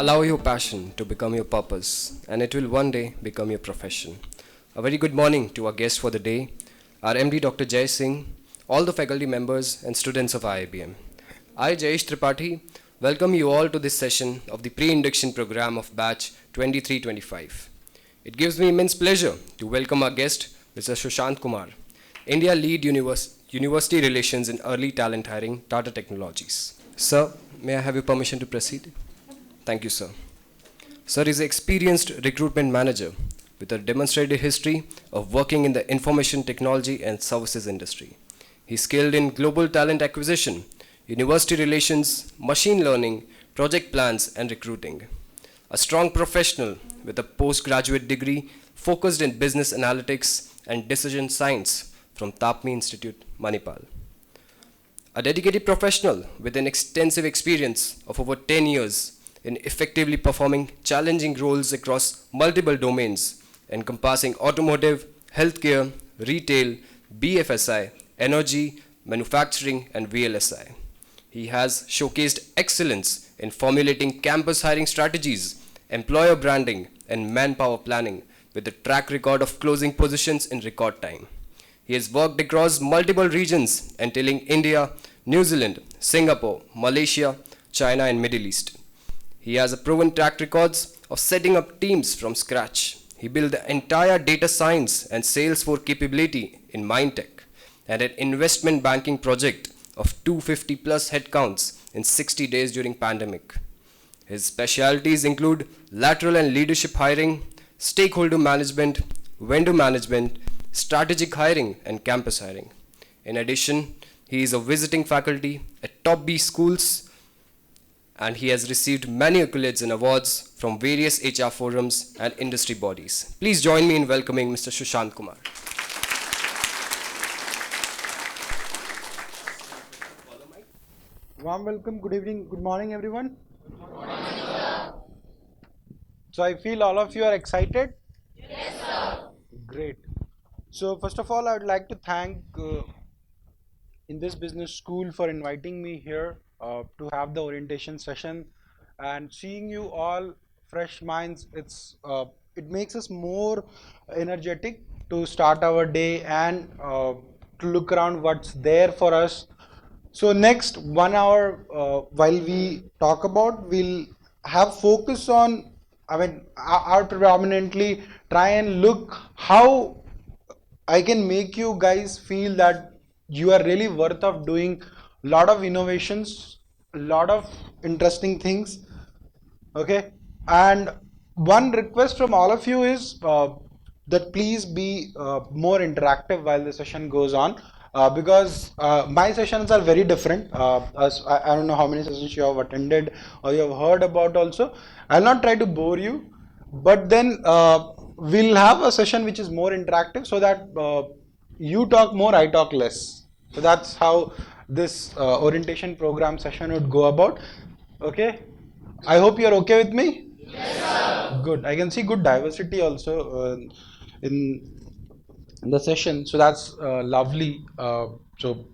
Allow your passion to become your purpose, and it will one day become your profession. A very good morning to our guest for the day, our MD Dr. Jay Singh, all the faculty members and students of IIBM. I, Jayesh Tripathi, welcome you all to this session of the pre-induction program of batch 2325. It gives me immense pleasure to welcome our guest, Mr. Sushant Kumar, India Lead University Relations in Early Talent Hiring, Tata Technologies. Sir, may I have your permission to proceed? Thank you, sir. Sir is an experienced recruitment manager with a demonstrated history of working in the information technology and services industry. He's skilled in global talent acquisition, university relations, machine learning, project plans, and recruiting. A strong professional with a postgraduate degree focused in business analytics and decision science from Tapmi Institute, Manipal. A dedicated professional with an extensive experience of over 10 years in effectively performing challenging roles across multiple domains encompassing automotive, healthcare, retail, BFSI, energy, manufacturing, and VLSI. He has showcased excellence in formulating campus hiring strategies, employer branding, and manpower planning with a track record of closing positions in record time. He has worked across multiple regions entailing India, New Zealand, Singapore, Malaysia, China, and Middle East. He has a proven track records of setting up teams from scratch. He built the entire data science and Salesforce capability in Mindtech and an investment banking project of 250 plus headcounts in 60 days during pandemic. His specialties include lateral and leadership hiring, stakeholder management, vendor management, strategic hiring, and campus hiring. In addition, he is a visiting faculty at top B schools and he has received many accolades and awards from various HR forums and industry bodies. Please join me in welcoming Mr. Sushant Kumar. Warm welcome, good evening, good morning everyone. So I feel all of you are excited. Great. So first of all, I would like to thank Indus Business School for inviting me here to have the orientation session, and seeing you all fresh minds. It makes us more energetic to start our day and to look around what's there for us. So next 1 hour, while we talk about, we'll have focus on. I'll predominantly try and look how I can make you guys feel that you are really worth of doing a lot of innovations, a lot of interesting things. Okay, and one request from all of you is that please be more interactive while the session goes on, because my sessions are very different. As I don't know how many sessions you have attended or you have heard about also. I'll not try to bore you, but then we'll have a session which is more interactive so that you talk more, I talk less. So that's how this orientation program session would go about. Okay, I hope you're okay with me. Good. I can see good diversity also in the session, so that's lovely. So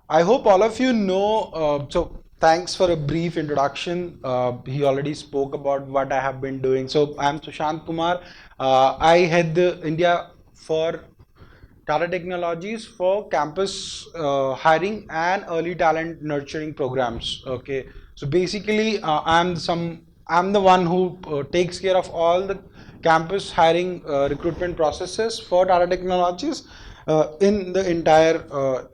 I hope all of you know. So thanks for a brief introduction. He already spoke about what I have been doing. So I'm Sushant Kumar. I head the India for Tata Technologies for campus hiring and early talent nurturing programs. Okay, so basically, I'm the one who takes care of all the campus hiring recruitment processes for Tata Technologies in the entire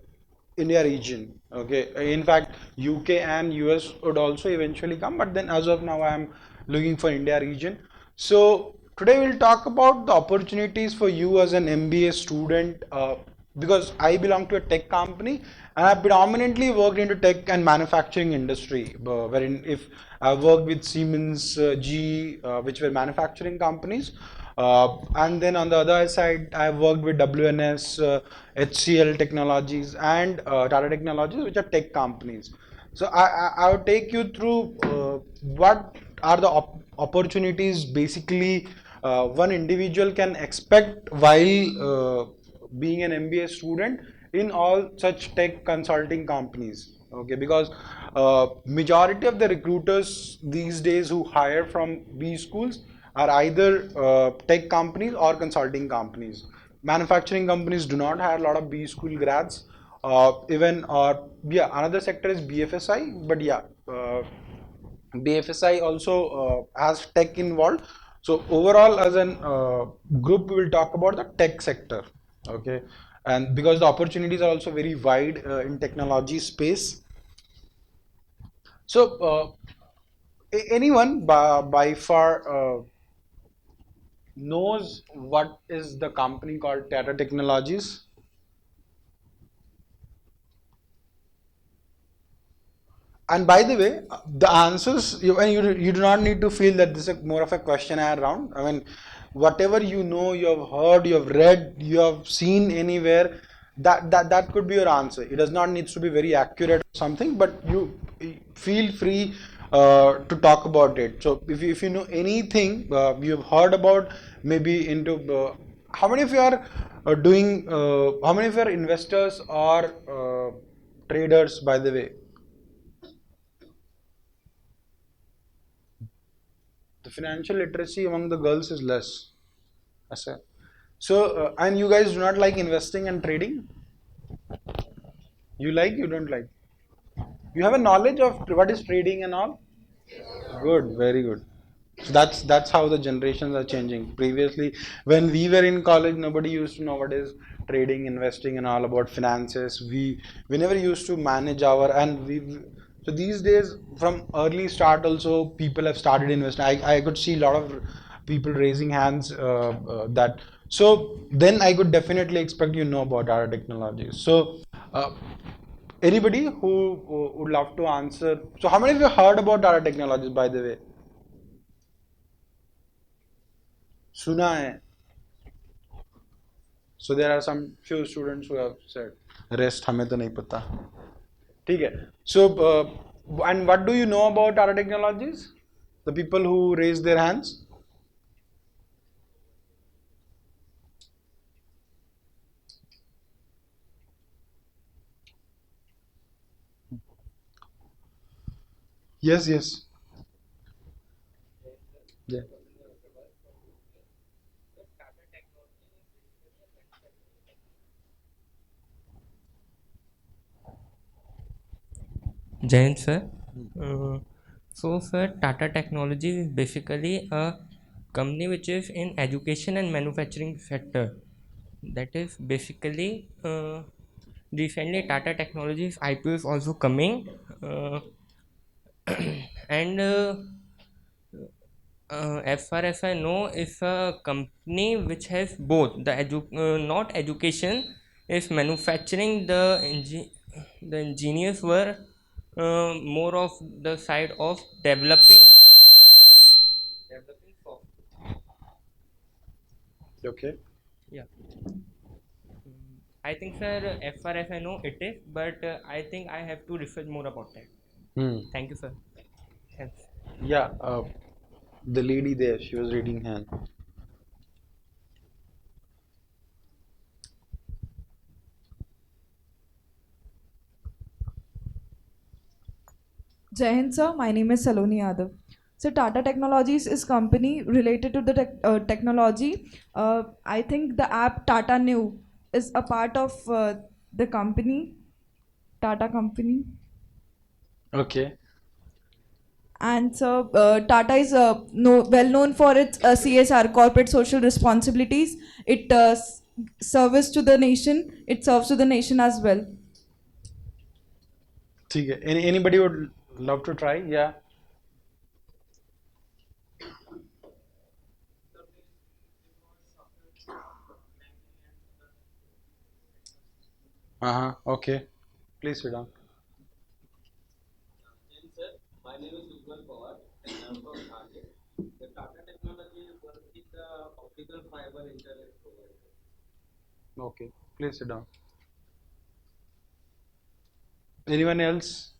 India region. Okay, in fact, UK and US would also eventually come, but then as of now, I am looking for India region. So today we'll talk about the opportunities for you as an MBA student, because I belong to a tech company and I predominantly worked into tech and manufacturing industry, wherein if I worked with Siemens, GE, which were manufacturing companies, and then on the other side I worked with WNS, HCL Technologies and Tata Technologies, which are tech companies. So I would take you through what are the opportunities basically one individual can expect while being an MBA student in all such tech consulting companies. Okay, because majority of the recruiters these days who hire from B schools are either tech companies or consulting companies. Manufacturing companies do not hire a lot of B school grads. Even yeah, another sector is BFSI, but yeah, BFSI also has tech involved. So overall, as an group, we will talk about the tech sector. Okay, and because the opportunities are also very wide in technology space. So anyone by far knows what is the company called Tata Technologies? And by the way, the answers and you do not need to feel that this is more of a questionnaire round. I mean, whatever you know, you have heard, you have read, you have seen anywhere, that could be your answer. It does not needs to be very accurate or something, but you feel free to talk about it. So if you know anything you have heard about, maybe into how many of you are doing how many of you are investors or traders, by the way? The financial literacy among the girls is less. Asa. So, and you guys do not like investing and trading? You like, you don't like? You have a knowledge of what is trading and all? Good, very good. So that's how the generations are changing. Previously, when we were in college, nobody used to know what is trading, investing, and all about finances. We never used to manage our and we. So these days, from early start, also people have started investing. I could see a lot of people raising hands that. So then I could definitely expect you know about our technologies. So. Anybody who would love to answer? So, how many of you heard about our technologies, by the way? सुना है. So there are some few students who have said rest हमें तो नहीं पता. ठीक है. So and what do you know about Tata Technologies? The people who raise their hands. Yes, yes. Yeah. Jain sir. Uh, sir, Tata Technologies is basically a company which is in education and manufacturing sector. That is basically recently Tata Technologies IPO is also coming, and as far as I know, it's a company which has both not education, is manufacturing. The engineers were more of the side of developing software. Okay. Yeah. I think, sir, as far as I know, it is, but I think I have to research more about that. Hmm. Thank you, sir. Thanks. Yeah. The lady there, she was reading hand. Jai Hind, sir. My name is Saloni Yadav. So Tata Technologies is company related to the technology. I think the app Tata New is a part of the company, Tata company. Okay. And so Tata is well known for its CSR, corporate social responsibilities. It service to the nation. It serves to the nation as well. ठीक है. Anybody would love to try? Yeah. Uh-huh. Okay. Please sit down. Okay. Please sit down. Anyone else?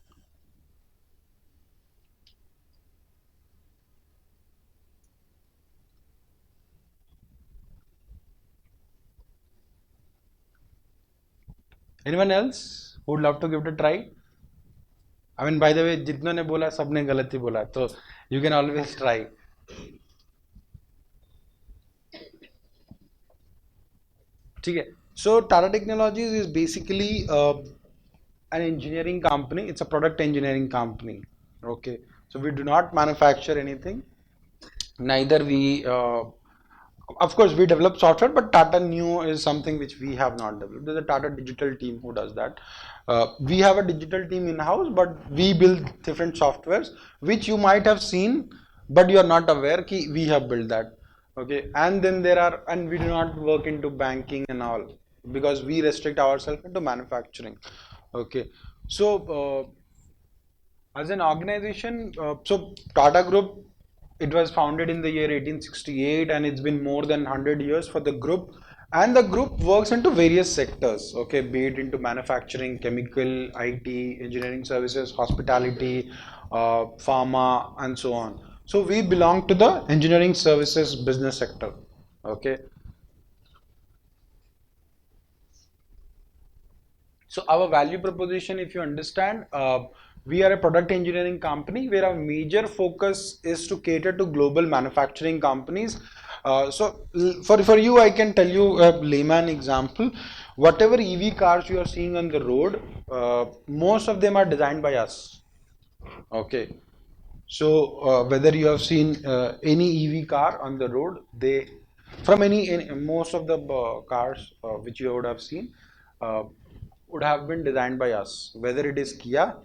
Anyone else who would love to give it a try? I mean, by the way, जितनों ने बोला सबने गलत ही बोला, तो you can always try. ठीक है. So Tata Technologies is basically an engineering company. It's a product engineering company. Okay. So we do not manufacture anything. Neither we, of course, we develop software, but Tata Neo is something which we have not developed. There's a Tata digital team who does that. We have a digital team in house, but we build different softwares which you might have seen, but you are not aware ki we have built that. Okay, and then there are, and we do not work into banking and all because we restrict ourselves into manufacturing. Okay, so as an organization, so Tata Group, it was founded in the year 1868 and it's been more than 100 years for the group. And the group works into various sectors, okay, be it into manufacturing, chemical, IT, engineering services, hospitality, pharma, and so on. So we belong to the engineering services business sector, okay. So our value proposition, if you understand, we are a product engineering company where our major focus is to cater to global manufacturing companies. For you, I can tell you a layman example. Whatever EV cars you are seeing on the road, most of them are designed by us. Okay. So whether you have seen any EV car on the road, they from any most of the cars which you would have seen uh, would have been designed by us. Whether it is Kia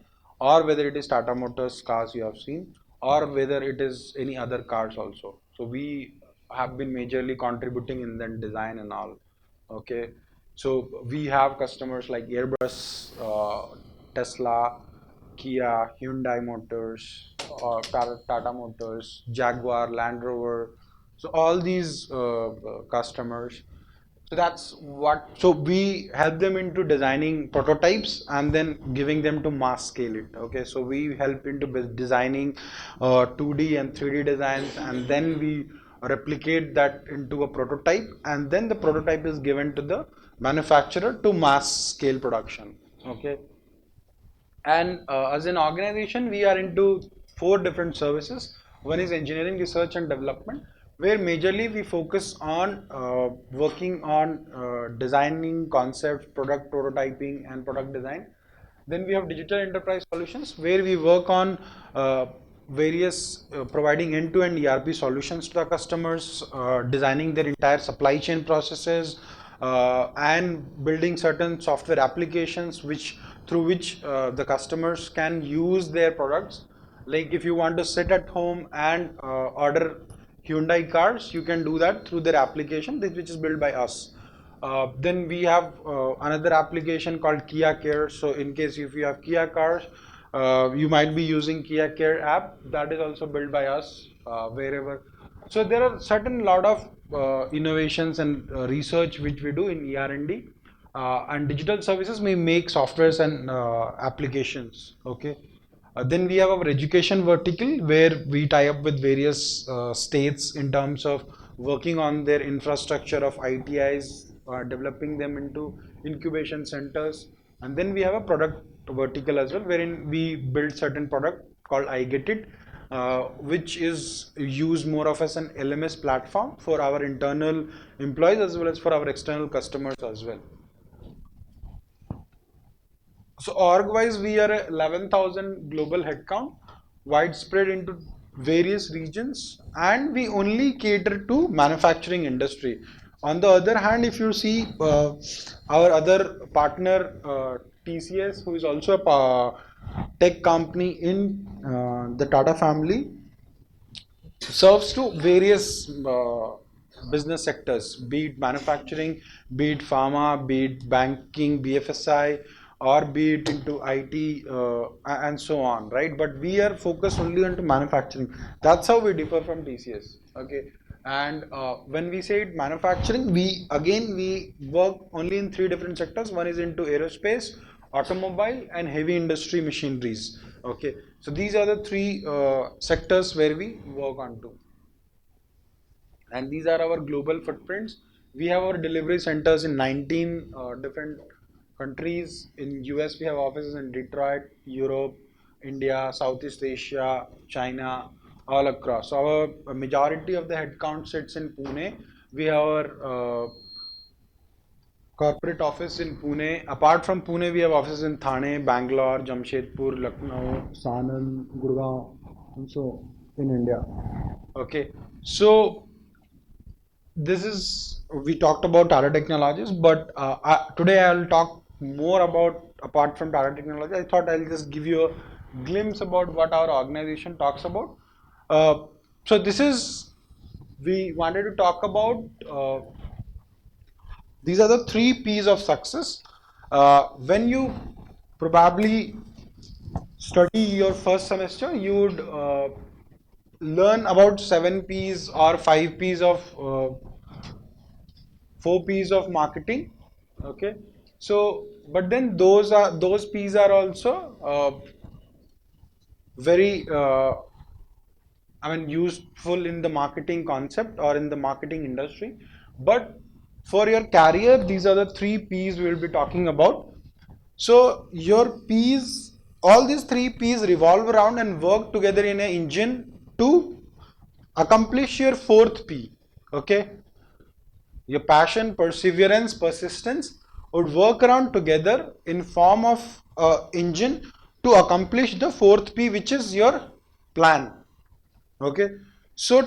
or whether it is Tata Motors cars you have seen, or whether it is any other cars also. So we have been majorly contributing in the design and all. Okay, so we have customers like Airbus, Tesla, Kia, Hyundai Motors, or Tata Motors, Jaguar, Land Rover. So all these customers. So that's what. So we help them into designing prototypes and then giving them to mass scale it. Okay. So we help into designing 2D and 3D designs, and then we replicate that into a prototype, and then the prototype is given to the manufacturer to mass scale production. Okay. And as an organization, we are into four different services. One is engineering, research, and development, where majorly we focus on working on designing concepts, product prototyping, and product design. Then we have digital enterprise solutions, where we work on various providing end-to-end ERP solutions to the customers, designing their entire supply chain processes, and building certain software applications which through which the customers can use their products. Like if you want to sit at home and order Hyundai cars, you can do that through their application, which is built by us. Then we have another application called Kia Care. So in case if you have Kia cars, you might be using Kia Care app. That is also built by us wherever. So there are certain lot of innovations and research which we do in ER&D. And digital services may make softwares and applications. Okay. Then we have our education vertical where we tie up with various states in terms of working on their infrastructure of ITIs, developing them into incubation centers. And then we have a product vertical as well, wherein we build certain product called I Get It, which is used more of as an LMS platform for our internal employees as well as for our external customers as well. So org-wise, we are 11,000 global headcount, widespread into various regions, and we only cater to manufacturing industry. On the other hand, if you see our other partner TCS, who is also a tech company in the Tata family, serves to various business sectors, be it manufacturing, be it pharma, be it banking, BFSI, or be it into IT and so on, right? But we are focused only on to manufacturing. That's how we differ from TCS. Okay. And when we say manufacturing, we work only in three different sectors. One is into aerospace, automobile, and heavy industry machineries. Okay, so these are the three sectors where we work on to, and these are our global footprints. We have our delivery centers in 19 different countries. In US, we have offices in Detroit, Europe, India, Southeast Asia, China, all across. So our majority of the headcount sits in Pune. We have our corporate office in Pune. Apart from Pune, we have offices in Thane, Bangalore, Jamshedpur, Lucknow, Sanand, Gurgaon, and so in India. Okay, so this is we talked about Tata Technologies, but today I'll talk more about apart from Tata Technology. I thought I'll just give you a glimpse about what our organization talks about. Uh, so this is we wanted to talk about. These are the three P's of success. When you probably study your first semester, you would learn about seven P's or five P's of four P's of marketing. Okay, so but then those P's are also very useful in the marketing concept or in the marketing industry. But for your career, these are the three P's we'll be talking about. So your P's, all these three P's revolve around and work together in an engine to accomplish your fourth P. Okay, your passion, perseverance, persistence would work around together in form of a engine to accomplish the fourth P, which is your plan. Okay, so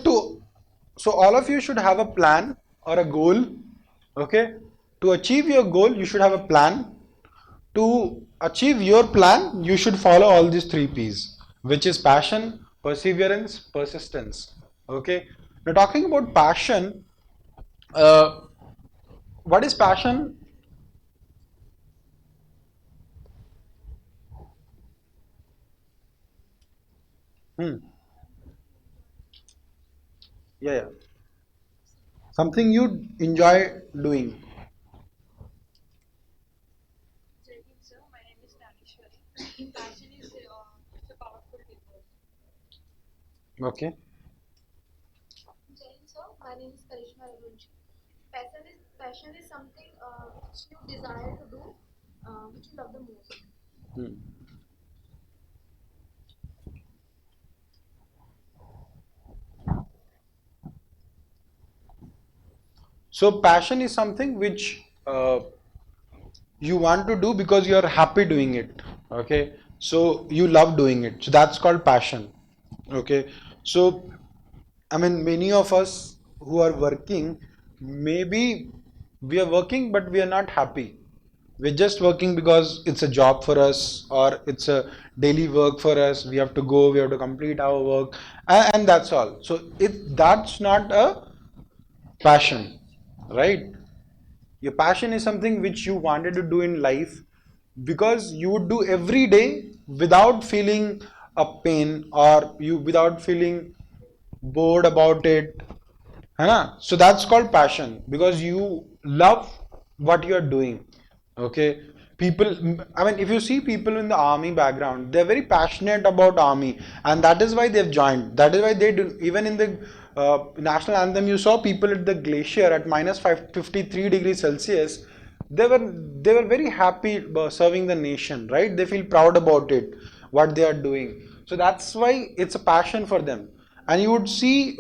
all of you should have a plan or a goal. Okay, to achieve your goal, you should have a plan. To achieve your plan, you should follow all these three P's, which is passion, perseverance, persistence. Okay, now talking about passion, uh, what is passion? Hmm. Yeah, yeah. Something you enjoy doing. Okay. Jain sir, my name is Karishma Raghuvanshi. Passion is something which you desire to do, which you love the most. Hmm. So passion is something which you want to do because you are happy doing it. Okay, so you love doing it. So that's called passion. Okay, so many of us who are working, maybe we are working, but we are not happy. We're just working because it's a job for us or it's a daily work for us. We have to go, we have to complete our work, and that's all. So that's not a passion, right? Your passion is something which you wanted to do in life because you would do every day without feeling a pain or you without feeling bored about it. है ना? So that's called passion because you love what you are doing. Okay. People, if you see people in the army background, they're very passionate about army, and that is why they've joined. That is why they do. Even in the national anthem, you saw people at the glacier at minus 53 degrees Celsius. They were very happy serving the nation, right? They feel proud about it, what they are doing. So that's why it's a passion for them, and you would see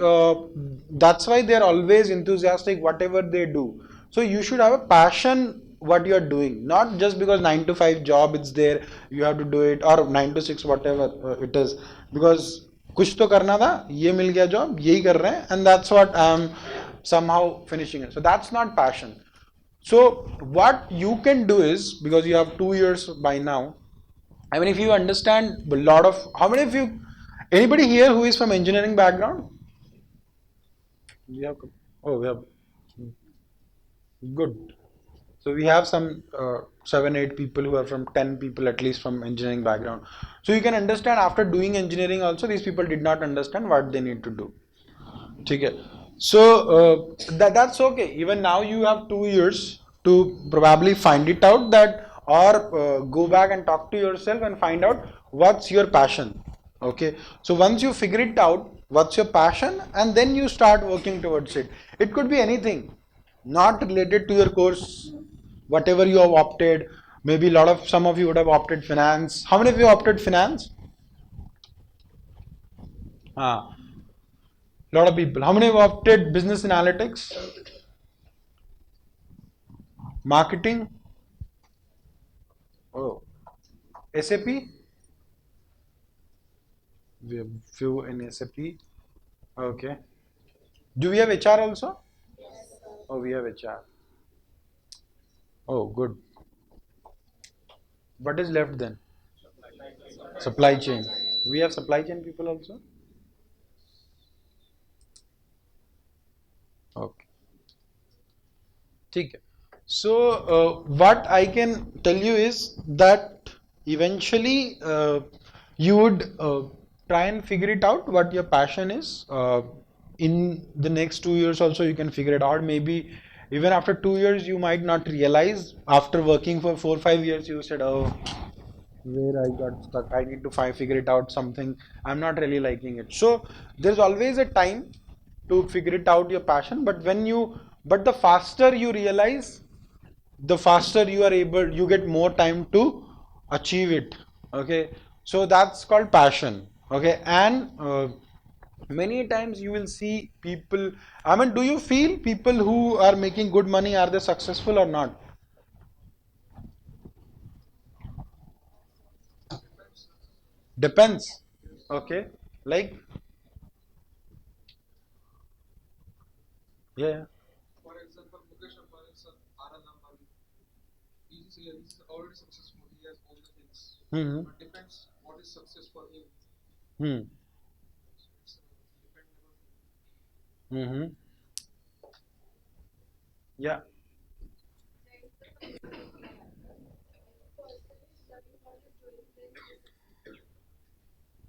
that's why they're always enthusiastic whatever they do. So you should have a passion what you are doing, not just because 9 to 5 job it's there you have to do it, or 9 to 6 whatever it is, because कुछ तो करना था, ये मिल गया job, यही कर रहे हैं, and that's what I'm somehow finishing it. So that's not passion. So what you can do is, because you have 2 years by now, if you understand a lot of, how many of you, anybody here who is from engineering background? We have, oh, we have, good. So we have some 7, 8 people who are from 10 people at least from engineering background. So you can understand after doing engineering also these people did not understand what they need to do. Okay. So that's okay. Even now you have 2 years to probably find it out that, or go back and talk to yourself and find out what's your passion. Okay. So once you figure it out, what's your passion, and then you start working towards it. It could be anything, not related to your course, whatever you have opted. Maybe some of you would have opted finance. How many of you opted finance? Ah, lot of people. How many have opted business analytics, marketing? Oh, SAP. We have few in SAP. Okay. Do we have HR also? Oh, we have HR. Oh, good. What is left then? Supply chain. We have supply chain people also. Okay. ठीक है. So what I can tell you is that eventually you would try and figure it out what your passion is. In the next 2 years also you can figure it out. Maybe even after 2 years you might not realize. After working for 4 5 years you said, oh, where I got stuck. I need to figure it out something. I'm not really liking it. So there's always a time to figure it out your passion. But the faster you realize, the faster you are able, you get more time to achieve it. Okay. So that's called passion. Okay. And many times you will see people. I mean, do you feel people who are making good money, are they successful or not? Depends. Okay. Like, yeah. Hmm. Hmm. Hmm. Yeah.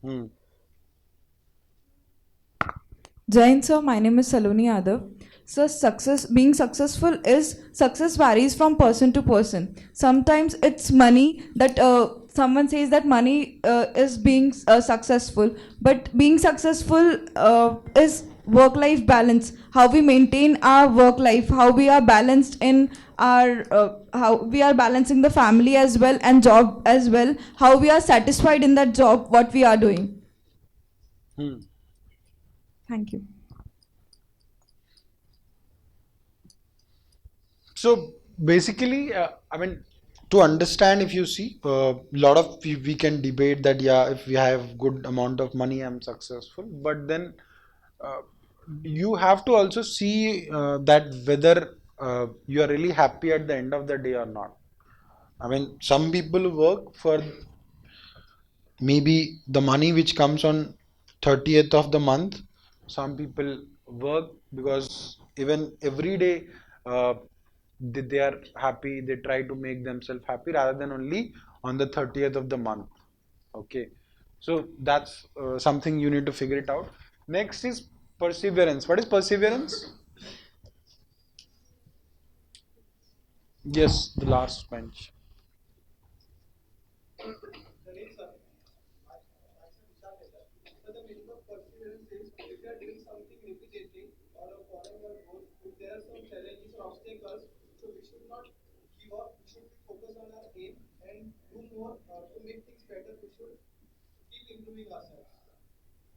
Hmm. Jain sir, my name is Saloni Yadav. So being successful is success varies from person to person. Sometimes it's money that someone says that money is being successful, but being successful is work-life balance. How we maintain our work life, how we are balanced in our, how we are balancing the family as well and job as well. How we are satisfied in that job, what we are doing. Hmm. Thank you. So basically, I mean, to understand, if you see, lot of we can debate that, yeah, if we have good amount of money, I'm successful. But then uh, you have to also see that whether you are really happy at the end of the day or not. I mean, some people work for maybe the money which comes on 30th of the month. Some people work because even every day they are happy, they try to make themselves happy rather than only on the 30th of the month. Okay, so that's something you need to figure it out. Next is perseverance. What is perseverance? Yes, the last bench.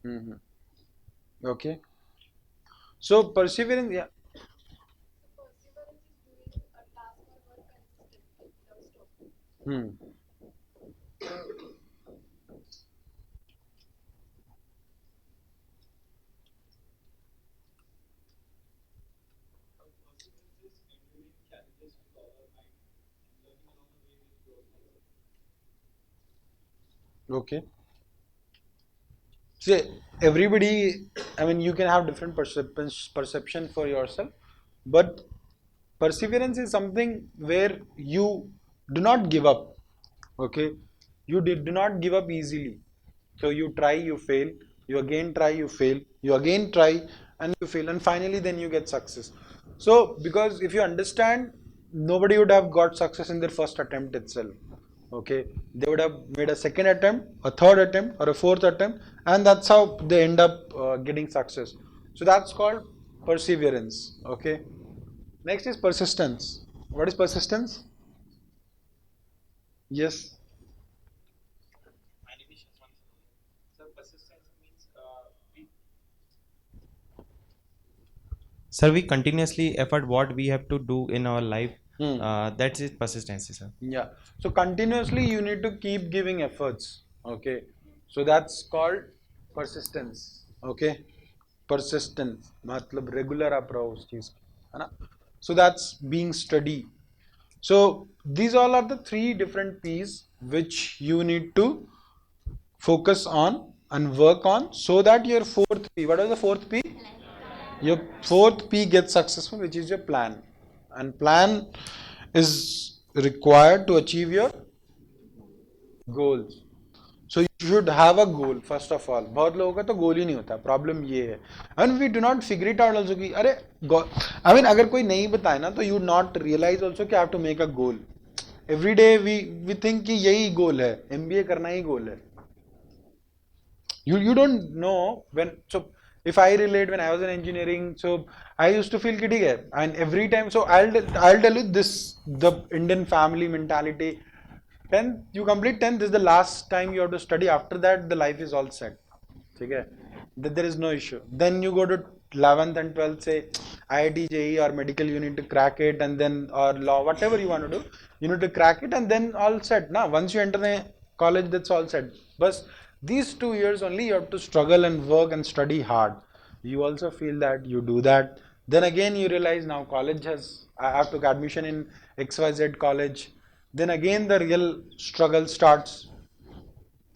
Hmm. Okay, so perseverance, yeah. Perseverance is doing a task or work consistently without stopping. Hmm. Okay. See, everybody, I mean, you can have different perception for yourself, but perseverance is something where you do not give up. Okay, you do not give up easily. So you try, you fail, you again try, you fail, you again try, and you fail, and finally then you get success. So because if you understand, nobody would have got success in their first attempt itself. Okay, they would have made a second attempt, a third attempt, or a fourth attempt, and that's how they end up getting success. So that's called perseverance. Okay, next is persistence. What is persistence? Yes. Sir, we continuously effort what we have to do in our life. Hmm. That is persistency, sir. Yeah. So continuously you need to keep giving efforts. Okay. So that's called persistence. Okay. Persistence. मतलब regular आप रहो उस चीज की, है ना? So that's being steady. So these all are the three different P's which you need to focus on and work on so that your fourth P, what is the fourth P? Your fourth P gets successful, which is your plan. And plan is required to achieve your goals. So you should have a goal first of all. बहुत लोगों का तो गोल ही नहीं होता, problem ये है. And we do not figure it out also कि अरे I mean अगर कोई नहीं बताए ना तो you not realize also कि I have to make a goal. Every day we think कि यही गोल है, MBA करना ही गोल है. You don't know when. So if I relate, when I was in engineering, so I used to feel कि ठीक है, and every time, so I'll tell you this, the Indian family mentality. 10th, you complete 10th, this is the last time you have to study. After that, the life is all set. Okay? There is no issue. Then you go to 11th and 12th, say IIT, JEE or medical, you need to crack it, and then or law, whatever you want to do, you need to crack it, and then all set. Now, once you enter the college, that's all set. But these 2 years only, you have to struggle and work and study hard. You also feel that you do that. Then again, you realize now college has, I have to get admission in XYZ college. Then again the real struggle starts.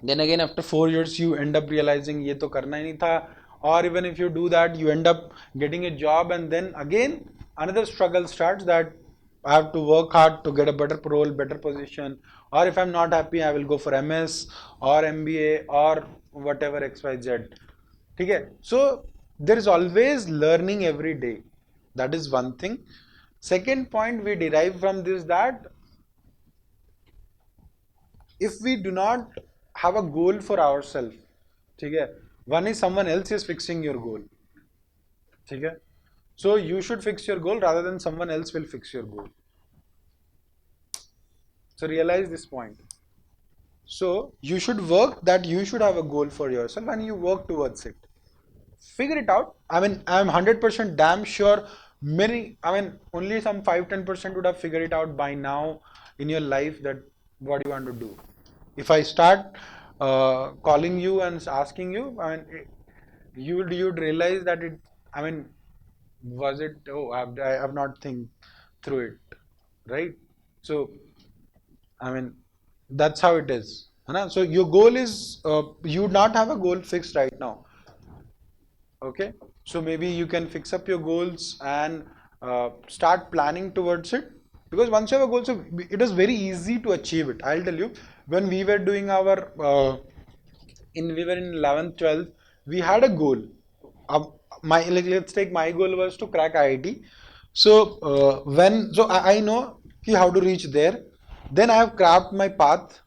Then again after 4 years you end up realizing ये तो करना ही नहीं था, or even if you do that you end up getting a job, and then again another struggle starts that I have to work hard to get a better role, better position, or if I'm not happy I will go for MS or MBA or whatever XYZ. ठीक है? So there is always learning every day. That is one thing. Second point we derive from this, that if we do not have a goal for ourselves, ठीक है, one is someone else is fixing your goal, ठीक है, so you should fix your goal rather than someone else will fix your goal. So realize this point. So you should work, that you should have a goal for yourself and you work towards it. Figure it out. I mean, I'm 100% damn sure many, I mean, only some 5-10% would have figured it out by now in your life that what you want to do. If I start calling you and asking you, I mean, you'd realize that it, I mean, was it, oh, I have not think through it, right? So, I mean, that's how it is. है So your goal is, you not have a goal fixed right now. Okay, so maybe you can fix up your goals and start planning towards it, because once you have a goal, so it is very easy to achieve it. I'll tell you, when we were doing our we were in 11th 12th, we had a goal. My, like, let's take, my goal was to crack IIT. So when, so I know how to reach there. Then I have crafted my path.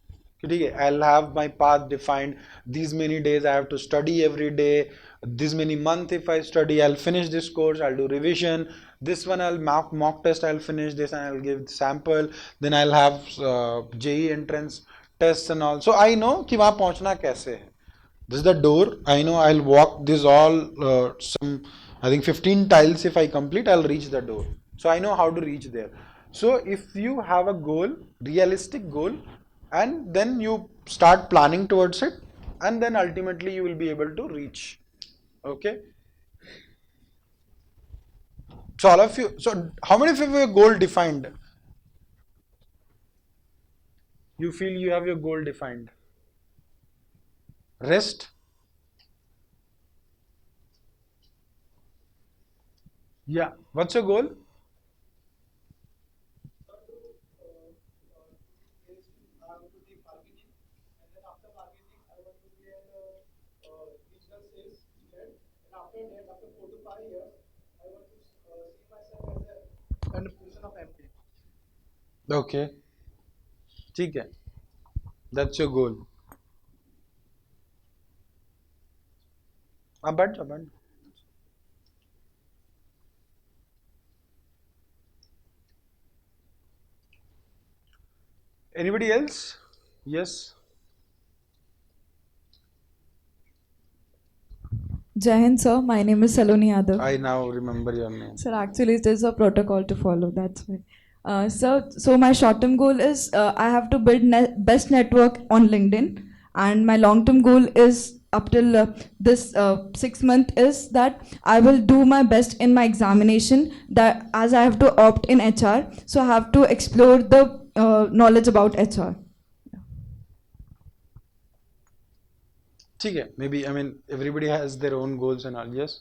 I'll have my path defined. These many days I have to study every day. This many month if I study, I'll finish this course. I'll do revision. This one I'll mock test. I'll finish this and I'll give sample. Then I'll have JE entrance tests and all. So I know कि वहाँ पहुँचना कैसे है. This is the door. I know I'll walk this all some, I think 15 tiles. If I complete, I'll reach the door. So I know how to reach there. So if you have a goal, realistic goal, and then you start planning towards it, and then ultimately you will be able to reach. Okay. So all of you, so how many of you have your goal defined? You feel you have your goal defined? Rest? Yeah. What's your goal? Okay. ठीक है. That's your goal. अब बैठ जाओ, बैठ. Anybody else? Yes. Jai Hind, sir. My name is Saloni Yadav. I now remember your name. Sir, actually, there's a protocol to follow. That's why. Sir, so my short-term goal is I have to build best network on LinkedIn, and my long-term goal is up till this 6 month is that I will do my best in my examination. That as I have to opt in HR, so I have to explore the knowledge about HR. ठीक है, maybe I mean everybody has their own goals and all. Yes.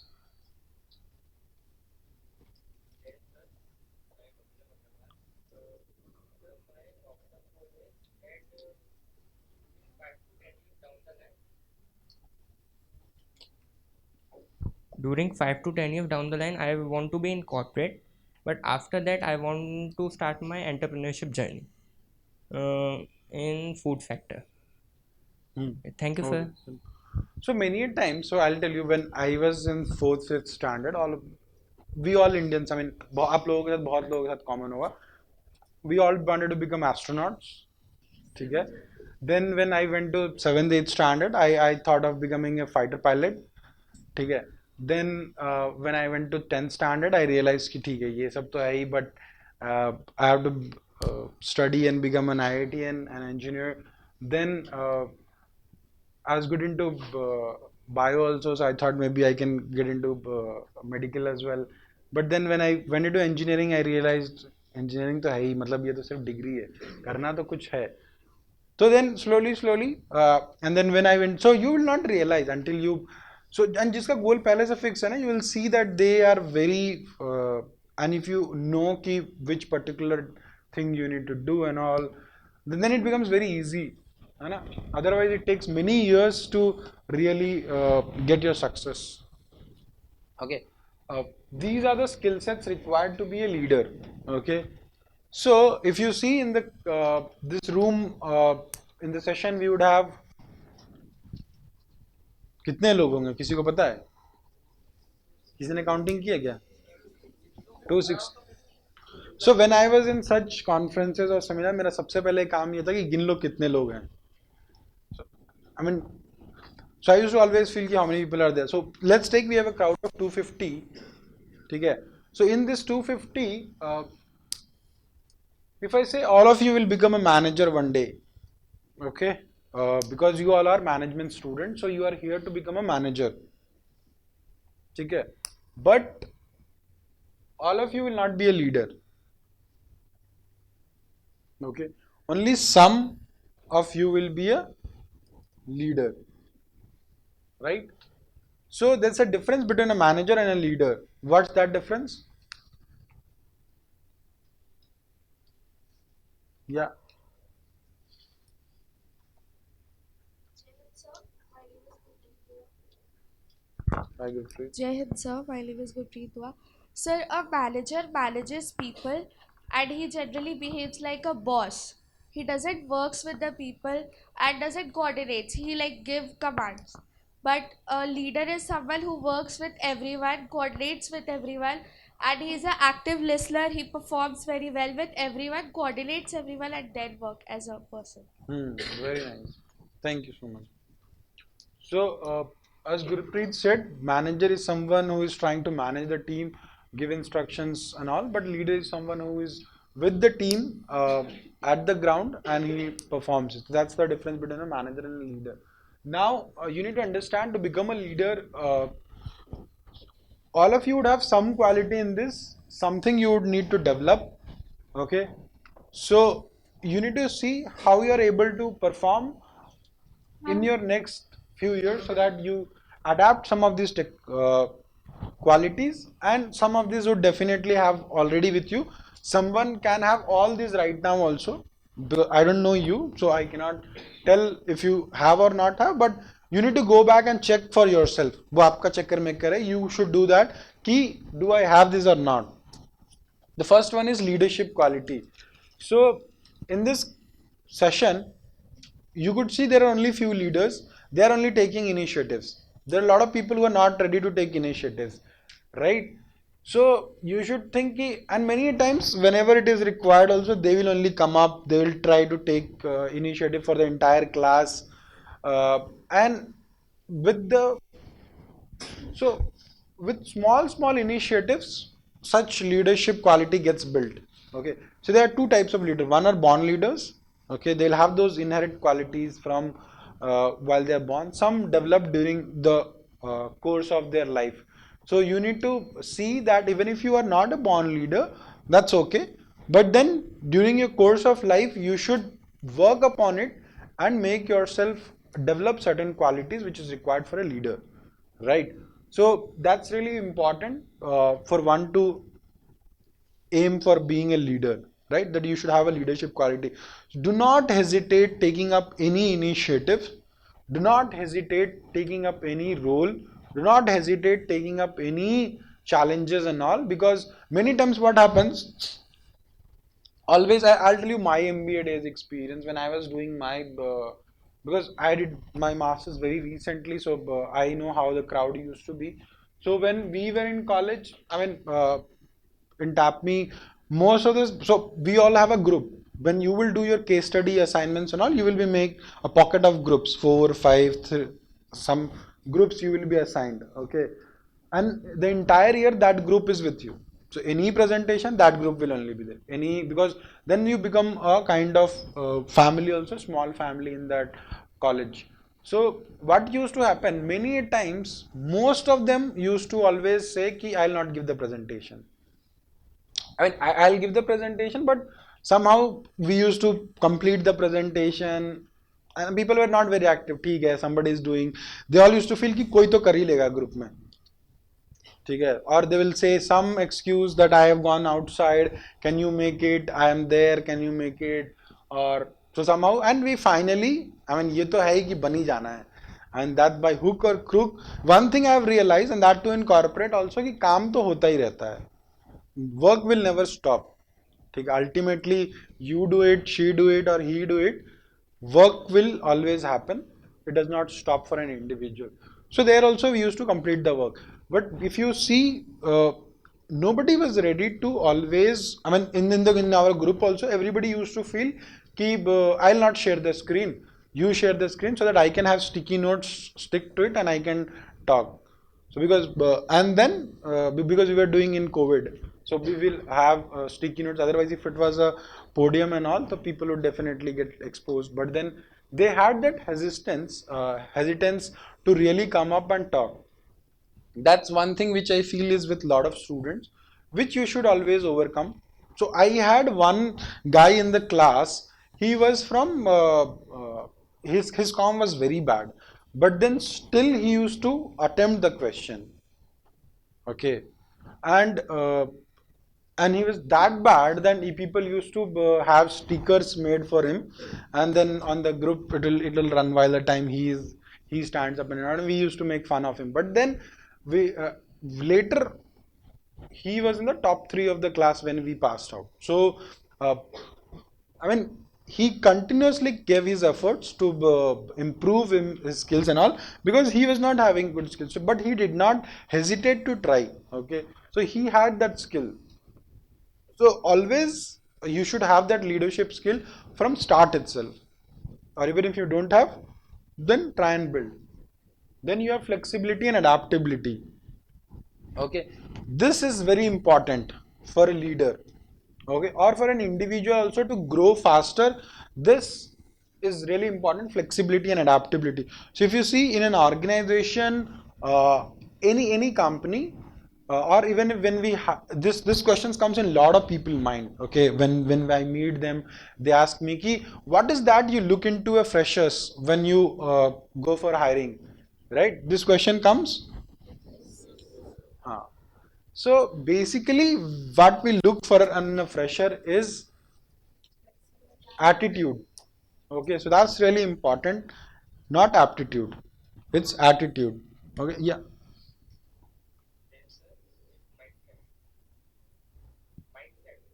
During 5 to 10 years down the line, I want to be in corporate, but after that I want to start my entrepreneurship journey in food sector. Thank you, sir. Okay. So many a times, so I'll tell you, when I was in 4th, 5th standard, we all Indians, I mean, आप लोगों के साथ बहुत लोगों के साथ common होगा. We all wanted to become astronauts. ठीक है? Then when I went to 7th, 8th standard, I thought of becoming a fighter pilot. ठीक है? Then when I went to 10th standard, I realized कि ठीक है, ये सब तो है ही, but I have to study and become an IITN, an engineer. Then I was good into bio also, so I thought maybe I can get into medical as well. But then when I went into engineering, I realized engineering तो है ही, मतलब ये तो सिर्फ degree है, करना तो कुछ है. So then slowly, and then when I went, so you will not realize until you, so and जिसका goal पहले से fix है ना, you will see that they are very, and if you know कि which particular thing you need to do and all, then it becomes very easy. है ना? Otherwise it takes many years to really get your success. Okay, these are the skill sets required to be a leader. Okay, so if you see in the this room, in the session we would have कितने लोग होंगे, किसी को पता है? किसी ने counting किया क्या? 26. So when I was in such conferences or seminars, मेरा सबसे पहले काम ये था कि गिन लो कितने लोग हैं. I mean, so I used to always feel कि how many people are there. So let's take, we have a crowd of 250. ठीक है? So in this 250, if I say all of you will become a manager one day, okay? Because you all are management students, so you are here to become a manager. ठीक है? But all of you will not be a leader. Okay? Only some of you will be a leader. Right? So there's a difference between a manager and a leader. What's that difference? Yeah. Hi, Gurpreet. Jai Hind, sir. My name is Gurpreet Dua. Sir, a manager manages people and he generally behaves like a boss. He doesn't works with the people and doesn't coordinates. He like give commands. But a leader is someone who works with everyone, coordinates with everyone, and he's an active listener. He performs very well with everyone, coordinates everyone, and then work as a person. Very nice. Thank you so much. So, as Gurpreet said, manager is someone who is trying to manage the team, give instructions and all, but leader is someone who is with the team at the ground and he performs it. That's the difference between a manager and a leader. Now, you need to understand, to become a leader, all of you would have some quality in this, something you would need to develop. Okay, so you need to see how you are able to perform in your next few years, so that you adapt some of these qualities, and some of these would definitely have already with you. Someone can have all these right now also. I don't know you, so I cannot tell if you have or not have, but you need to go back and check for yourself. वो आपका चक्कर में करे, you should do that कि do I have this or not. The first one is leadership quality. So in this session, you could see there are only few leaders. They are only taking initiatives. There are a lot of people who are not ready to take initiatives, right? So you should think, and many times whenever it is required also, they will only come up, they will try to take initiative for the entire class, and with the So with small initiatives, such leadership quality gets built. Okay, so there are two types of leaders. One are born leaders. Okay, they'll have those inherent qualities from while they are born. Some develop during the course of their life. So you need to see that even if you are not a born leader, that's okay. But then during your course of life, you should work upon it and make yourself develop certain qualities which is required for a leader, right? So that's really important for one to aim for being a leader, right? That you should have a leadership quality. Do not hesitate taking up any initiative. Do not hesitate taking up any role. Do not hesitate taking up any challenges and all, because many times what happens, always I'll tell you my MBA days experience when I was doing my because I did my masters very recently, so I know how the crowd used to be. So when we were in college, I mean in TAPME, most of this, so we all have a group. When you will do your case study assignments and all, you will be make a pocket of groups, four, five, some groups you will be assigned. Okay, and the entire year that group is with you. So any presentation, that group will only be there. Any, because then you become a kind of family also, small family in that college. So what used to happen many times, most of them used to always say ki I'll not give the presentation. I mean, I'll give the presentation, but somehow we used to complete the presentation and people were not very active. ठीक है, somebody is doing. They all used to feel कि कोई तो कर ही लेगा group में. ठीक है, or they will say some excuse that I have gone outside, can you make it, I am there, can you make it, or so somehow, and we finally, I mean ये तो है ही कि बन ही जाना है, and that by hook or crook. One thing I have realized, and that too in corporate also, कि काम तो होता ही रहता है, work will never stop. ठीक है, ultimately you do it, she do it, or he do it, work will always happen. It does not stop for an individual. So there also we used to complete the work. But if you see, nobody was ready to always. I mean, in our group also, everybody used to feel कि I'll not share the screen. You share the screen so that I can have sticky notes, stick to it, and I can talk. So because and then because we were doing in COVID, so we will have sticky notes. Otherwise, if it was a podium and all, the people would definitely get exposed. But then they had that hesitance to really come up and talk. That's one thing which I feel is with a lot of students, which you should always overcome. So I had one guy in the class. He was from his comm was very bad, but then still he used to attempt the question. Okay, and and he was that bad that people used to have stickers made for him, and then on the group it'll run while the time he stands up, and we used to make fun of him. But then we later he was in the top 3 of the class when we passed out. So I mean, he continuously gave his efforts to improve his skills and all, because he was not having good skills, but he did not hesitate to try. Okay, so he had that skill. So always you should have that leadership skill from start itself, or even if you don't have, then try and build. Then you have flexibility and adaptability. Okay, this is very important for a leader, okay, or for an individual also to grow faster. This is really important, flexibility and adaptability. So if you see in an organization, any company, or even when we this questions comes in a lot of people mind. Okay, when I meet them, they ask me ki, what is that you look into a freshers when you go for hiring, right? This question comes. So basically, what we look for in a fresher is attitude. Okay, so that's really important, not aptitude. It's attitude. Okay, yeah.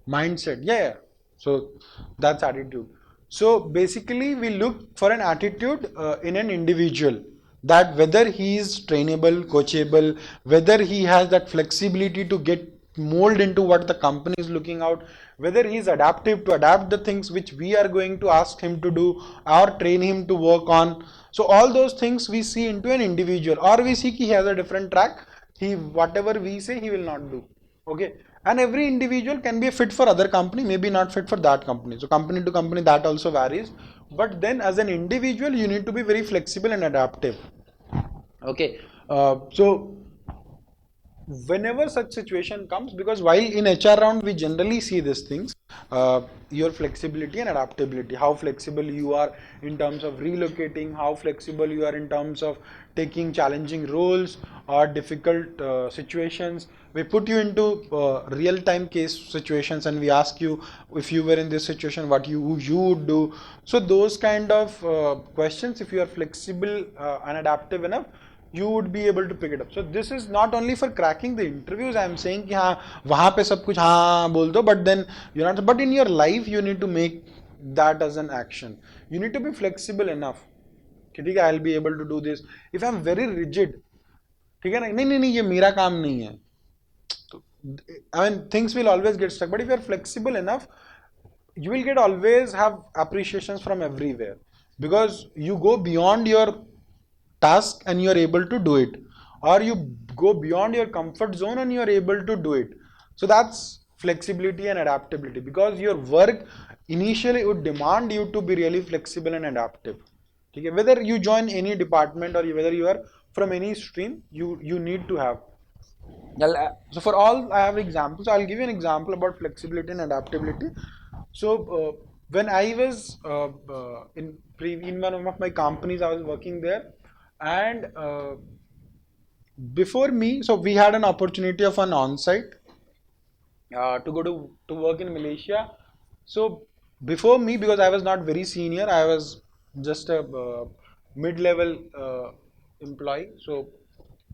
Mindset, yeah, yeah. So that's attitude. So basically, we look for an attitude in an individual, that whether he is trainable, coachable, whether he has that flexibility to get mold into what the company is looking out, whether he is adaptive to adapt the things which we are going to ask him to do or train him to work on. So all those things we see into an individual, or we see he has a different track, he whatever we say he will not do. Okay, and every individual can be a fit for other company, maybe not fit for that company. So company to company that also varies, but then as an individual you need to be very flexible and adaptive. Okay, so whenever such situation comes, because while in HR round we generally see these things, your flexibility and adaptability, how flexible you are in terms of relocating, how flexible you are in terms of taking challenging roles or difficult situations. We put you into real-time case situations and we ask you, if you were in this situation, what you would do. So those kind of questions, if you are flexible and adaptive enough, you would be able to pick it up. So this is not only for cracking the interviews. I am saying कि हाँ वहाँ पे सब कुछ हाँ बोल दो, but then you're not. But in your life you need to make that as an action. You need to be flexible enough. कि ठीक है, I'll be able to do this. If I'm very rigid, ठीक है ना, नहीं नहीं नहीं ये मेरा काम नहीं है. I mean things will always get stuck. But if you're flexible enough, you will get always have appreciations from everywhere, because you go beyond your task and you are able to do it, or you go beyond your comfort zone and you are able to do it. So that's flexibility and adaptability, because your work initially would demand you to be really flexible and adaptive. Okay? Whether you join any department or whether you are from any stream, you need to have. So for all I have examples. I'll give you an example about flexibility and adaptability. So when I was in one of my companies, I was working there, and before me, so we had an opportunity of an on-site to go to work in Malaysia. So before me, because I was not very senior, I was just a mid-level employee. So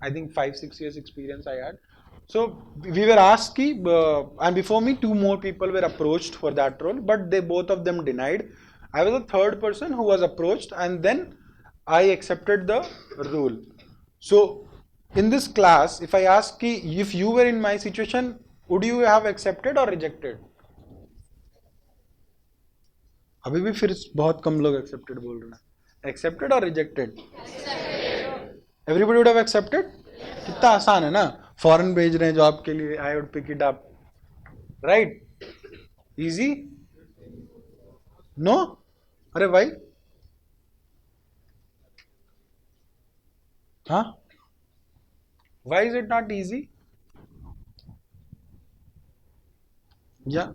I think 5-6 years experience I had. So we were asked ki, and before me, two more people were approached for that role, but they both of them denied. I was the third person who was approached, and then I accepted the role. So in this class, if I ask ki, if you were in my situation, would you have accepted or rejected? अभी भी फिर बहुत कम लोग accepted बोल रहे हैं. Accepted or rejected? Everybody would have accepted. कितना आसान है ना, फॉरेन भेज रहे हैं जॉब के लिए, I would pick it up, right? Easy? No? अरे भाई, हाँ? Why is it not easy? Yeah.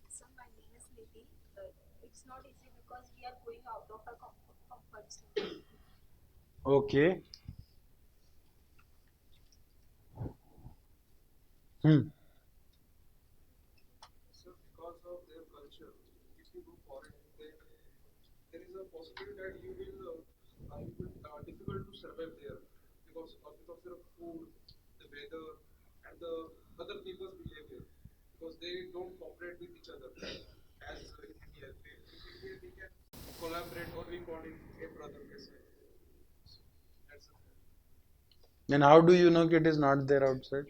So my name is Nidhi. It's not easy because we are going out of our comfort zone. Okay. So because of their culture, if you go foreign, then there is a possibility that you will difficult to survive there because of the food, the weather, and the other people's behavior, because they don't cooperate with each other as in India. In India we can collaborate, or we call it a brother. That's And how do you know it is not there outside?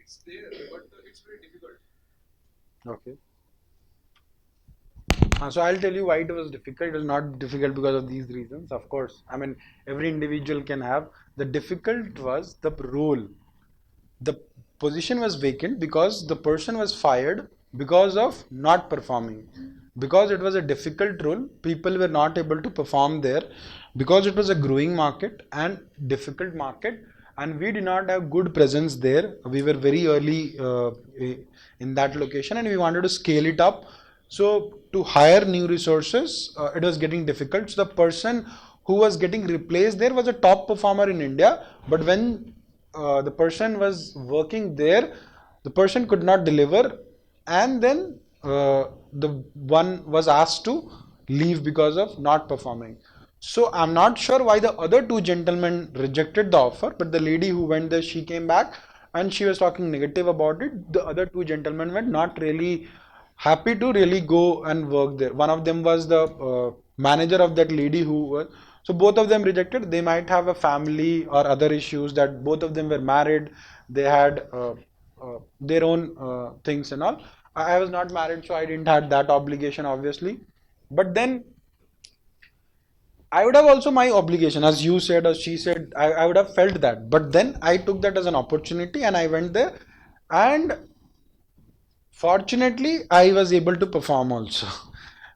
it's there, but it's very difficult. Okay. So I'll tell you why it was difficult. It was not difficult because of these reasons. Of course, I mean every individual can have. The difficult was the role. The position was vacant because the person was fired because of not performing. Because it was a difficult role, people were not able to perform there, because it was a growing market and difficult market, and we did not have good presence there. We were very early in that location and we wanted to scale it up. So to hire new resources, it was getting difficult. So the person who was getting replaced there was a top performer in India, but when the person was working there, the person could not deliver, and then the one was asked to leave because of not performing. So I'm not sure why the other two gentlemen rejected the offer, but the lady who went there, she came back and she was talking negative about it. The other two gentlemen were not really happy to really go and work there. One of them was the manager of that lady who was. So both of them rejected. They might have a family or other issues, that both of them were married. They had their own things and all. I was not married, so I didn't have that obligation, obviously. But then I would have also my obligation, as you said, or she said, I would have felt that. But then I took that as an opportunity and I went there. And fortunately, I was able to perform also.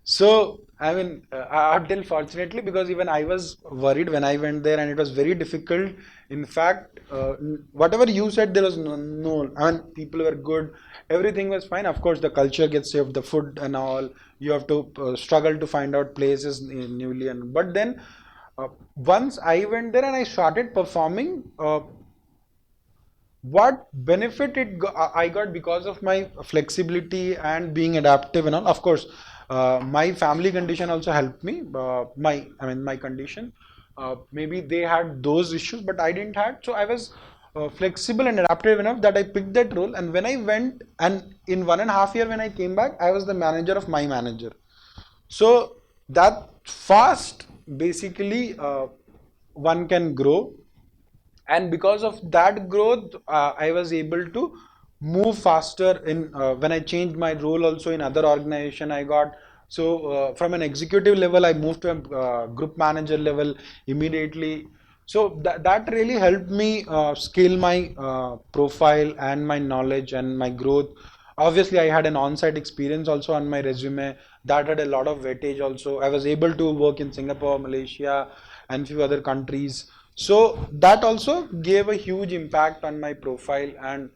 So, I mean, I'll tell fortunately because even I was worried when I went there and it was very difficult. In fact, whatever you said, there was no, I mean, people were good, everything was fine. Of course, the culture gets saved, the food and all. You have to struggle to find out places newly. But then, once I went there and I started performing, what benefit I got because of my flexibility and being adaptive and all. Of course, my family condition also helped me. My condition, maybe they had those issues, but I didn't had. So I was flexible and adaptive enough that I picked that role. And when I went, and in 1.5 years when I came back, I was the manager of my manager. So that fast, basically, one can grow, and because of that growth, I was able to move faster in when I changed my role also in other organization I got. So from an executive level I moved to a group manager level immediately. So that really helped me scale my profile and my knowledge and my growth. Obviously I had an on-site experience also on my resume that had a lot of weightage also. I was able to work in Singapore, Malaysia, and few other countries. So that also gave a huge impact on my profile. And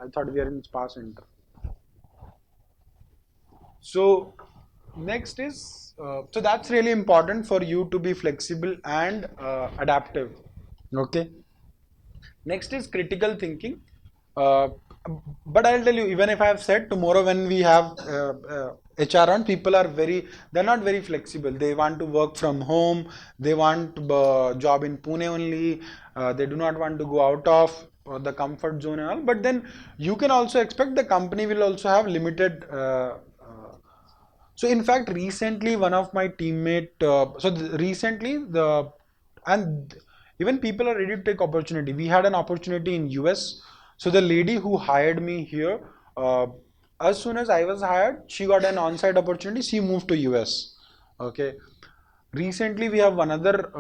I thought we are in spa center. So next is so that's really important for you to be flexible and adaptive. Okay. Next is critical thinking. Uh, but I'll tell you, even if I have said tomorrow when we have HR on, people are they're not very flexible. They want to work from home. They want job in Pune only. They do not want to go out of the comfort zone and all. But then you can also expect the company will also have limited so in fact, recently one of my teammate, recently and even people are ready to take opportunity. We had an opportunity in US. So the lady who hired me here, as soon as I was hired, she got an on-site opportunity. She moved to US. Okay. Recently, we have one other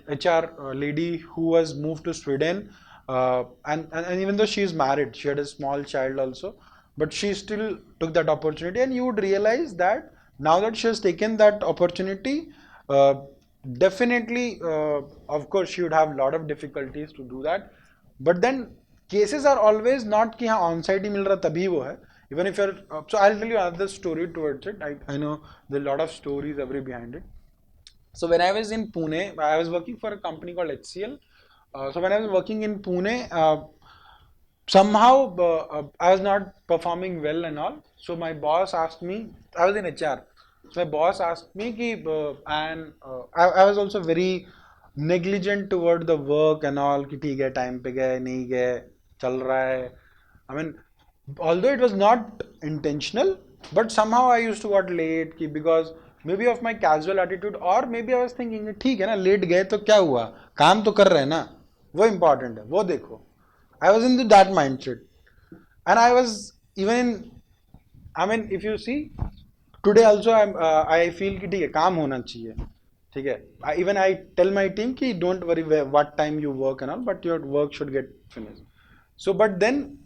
HR lady who was moved to Sweden, and even though she is married, she had a small child also, but she still took that opportunity. And you would realize that now that she has taken that opportunity, uh, definitely, of course, she would have a lot of difficulties to do that. But then cases are always not कि हाँ on site ही मिल रहा तभी वो है. Even if you're so I'll tell you another story towards it. I know there are a lot of stories every behind it. So when I was in Pune, I was working for a company called HCL. So when I was working in Pune, somehow I was not performing well and all. So my boss asked me, I was in HR. So my boss asked me, ki, and I was also very negligent toward the work and all. कि ठीक है time पे गए नहीं गए चल रहा है. I mean, although it was not intentional, but somehow I used to got late because maybe of my casual attitude, or maybe I was thinking ठीक है ना late गए तो क्या हुआ काम तो कर रहे हैं ना वो important है वो देखो. I was into that mindset, and I was even in. I mean, if you see, today also I feel कि ठीक है काम होना चाहिए. ठीक है. Even I tell my team कि don't worry what time you work and all, but your work should get finished. So, but then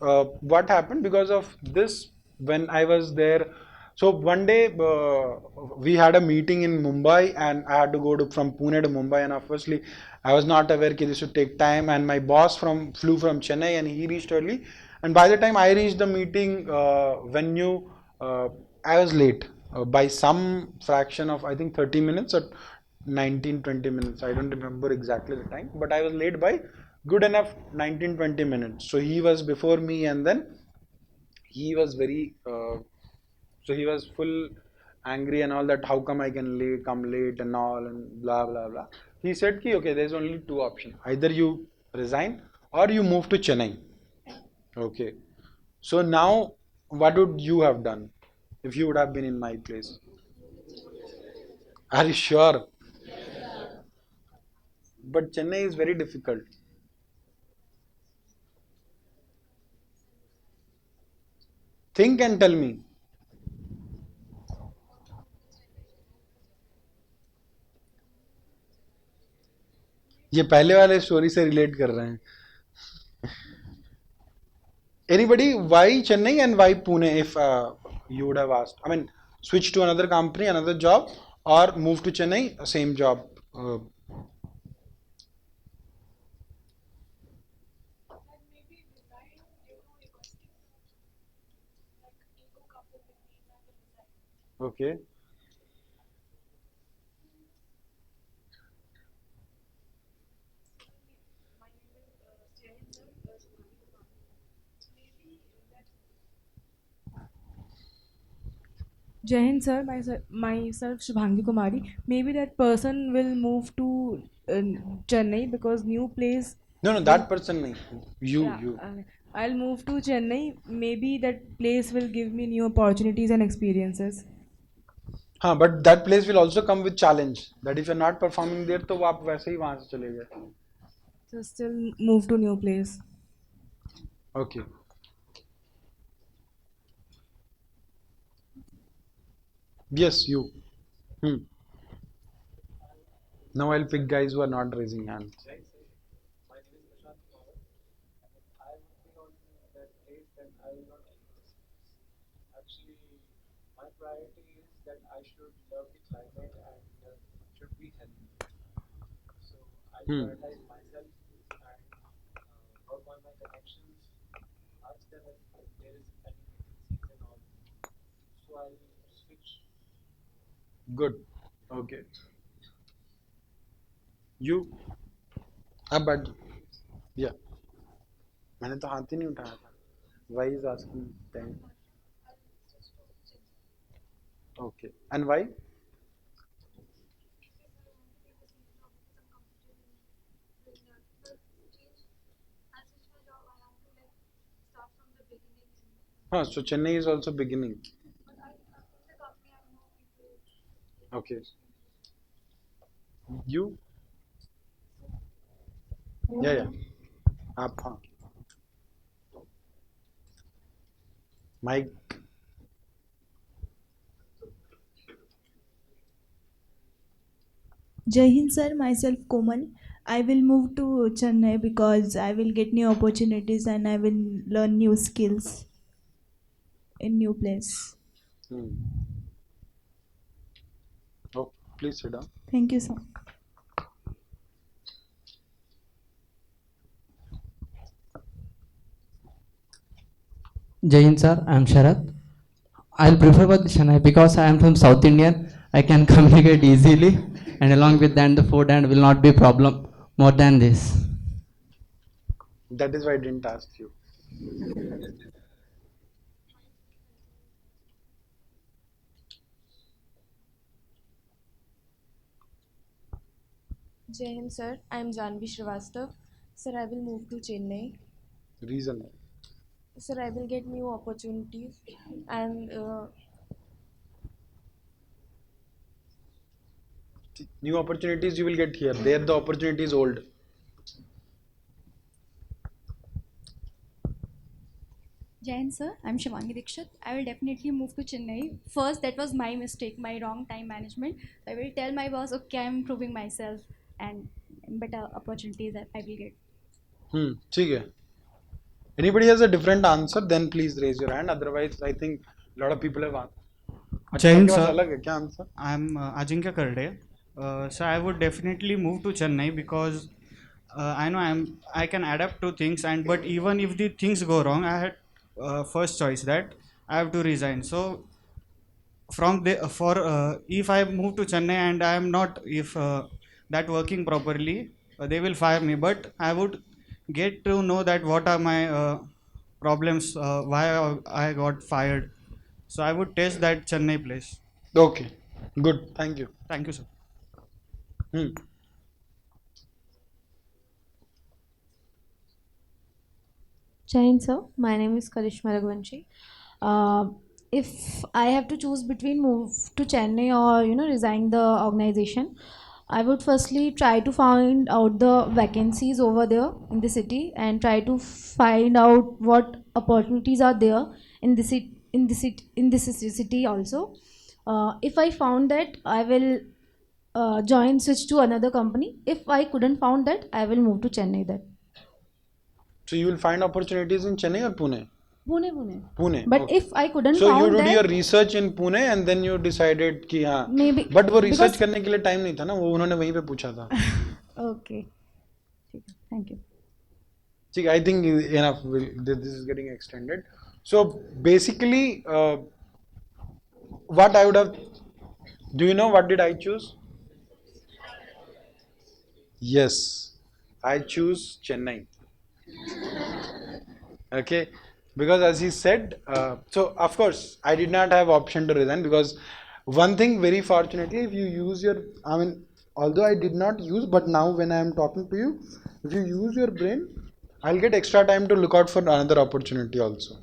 what happened because of this when I was there? So one day we had a meeting in Mumbai, and I had to go from Pune to Mumbai, and obviously I was not aware that this would take time. And my boss flew from Chennai, and he reached early. And by the time I reached the meeting venue, I was late by some fraction of I think 30 minutes or 19-20 minutes. I don't remember exactly the time, but I was late by good enough 19-20 minutes. So he was before me, and then he was very so he was full angry and all that. How come I can come late and all and blah blah blah. He said ki okay, there's only two options: either you resign or you move to Chennai. Okay. So now, what would you have done if you would have been in my place? Are you sure? But Chennai is very difficult. Think and tell me. ये पहले वाले story से relate कर रहे हैं. Anybody, why Chennai and why Pune? If you would have asked, I mean, switch to another company, another job, or move to Chennai, same job. Okay. Jai Hind, sir. Myself, Shubhangi Kumari. Maybe that person will move to Chennai because new place. No, no, that person nahi. Yeah, You. I'll move to Chennai. Maybe that place will give me new opportunities and experiences. हाँ, but that place will also come with challenge. That if you're not performing there, तो वो आप वैसे ही वहाँ से चले गए. So still move to new place. Okay. Yes, you. Hmm. Now I'll pick guys who are not raising hands. My name is Sushant. I would be on that place, then I will not leave this place. Actually, my priority is that I should love the climate and should be healthy. So I prioritize myself and work on my connections, ask them if there is any vacancies and all. So I'll switch. Good. Okay. You. अब बैठ. Yeah. मैंने तो हाथ ही नहीं उठाया था. Why is asking them? Okay. And why? So Chennai is also beginning. Okay. You? Yeah. आप हाँ. Mike. Jai Hind, sir. Myself, Komal. I will move to Chennai because I will get new opportunities and I will learn new skills in new place. Oh, please sit down. Thank you, sir. Jai Hind sir, I am Sharath. I'll prefer Chennai because I am from South Indian. I can communicate easily, and along with that, the food and will not be problem more than this. That is why I didn't ask you. Jai Hind, sir. I am Janvi Srivastav. Sir, I will move to Chennai. Reason. Sir, I will get new opportunities and New opportunities you will get here. There the opportunity is old. Jai Hind, sir. I'm Shivangi Dikshit. I will definitely move to Chennai. First, that was my mistake, my wrong time management. I will tell my boss, okay, I'm improving myself and better opportunities that I will get. ठीक है. Anybody has a different answer, then please raise your hand. Otherwise, I think a lot of people have answered. Jai Hind, sir. अलग है क्या answer? I'm Ajinkya Karde. So I would definitely move to Chennai because I know I can adapt to things, and but even if the things go wrong, I had first choice that I have to resign. So from the if I move to Chennai and I am not if that working properly, they will fire me. But I would get to know that what are my problems, why I got fired. So I would test that Chennai place. Okay. Good. Thank you. Thank you, sir. Jai Hind, sir. My name is Karishma Raghuvanshi. If I have to choose between move to Chennai or resign the organization, I would firstly try to find out the vacancies over there in the city and try to find out what opportunities are there in in this city also. If I found that, I will join switch to another company. If I couldn't found that, I will move to Chennai then. So you will find opportunities in Chennai or Pune? Pune. Pune. But Okay. if I couldn't So you found did your that, research in Pune and then you decided कि हाँ. maybe But वो research because करने के लिए time नहीं था ना, वो उन्होंने वहीं पे पूछा था. okay, thank you. See, I think enough. This is getting extended. So basically, what I would have. Do you know what did I choose? Yes, I choose Chennai. Okay, because as he said, so of course I did not have option to resign because one thing very fortunately, if you use your, I mean, although I did not use, but now when I am talking to you, if you use your brain, I'll get extra time to look out for another opportunity also.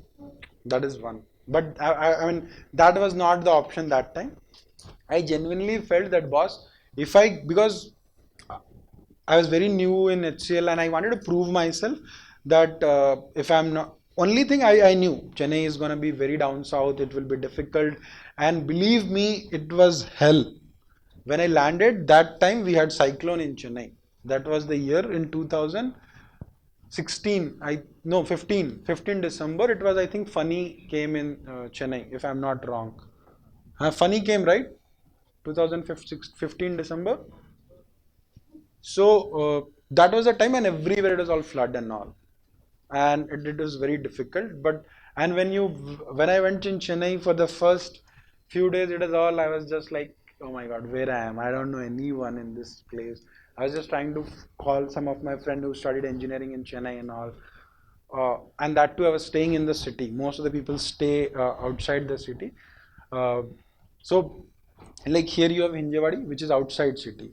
That is one. But I mean, that was not the option that time. I genuinely felt that, boss, if I, because I was very new in HCL and I wanted to prove myself that if I'm not, only thing I knew Chennai is going to be very down south, it will be difficult. And believe me, it was hell. When I landed, that time we had cyclone in Chennai. That was the year in 2016. 15 December. It was, I think, Funny came in Chennai, if I'm not wrong. Funny came, right? 2015 December. So that was the time, and everywhere it was all flood and all, and it was very difficult. But and when I went in Chennai for the first few days, it was all, I was just like, oh my God, where I am? I don't know anyone in this place. I was just trying to call some of my friends who studied engineering in Chennai and all. And that too, I was staying in the city. Most of the people stay outside the city. Uh, so, like here you have Hinjewadi, which is outside city.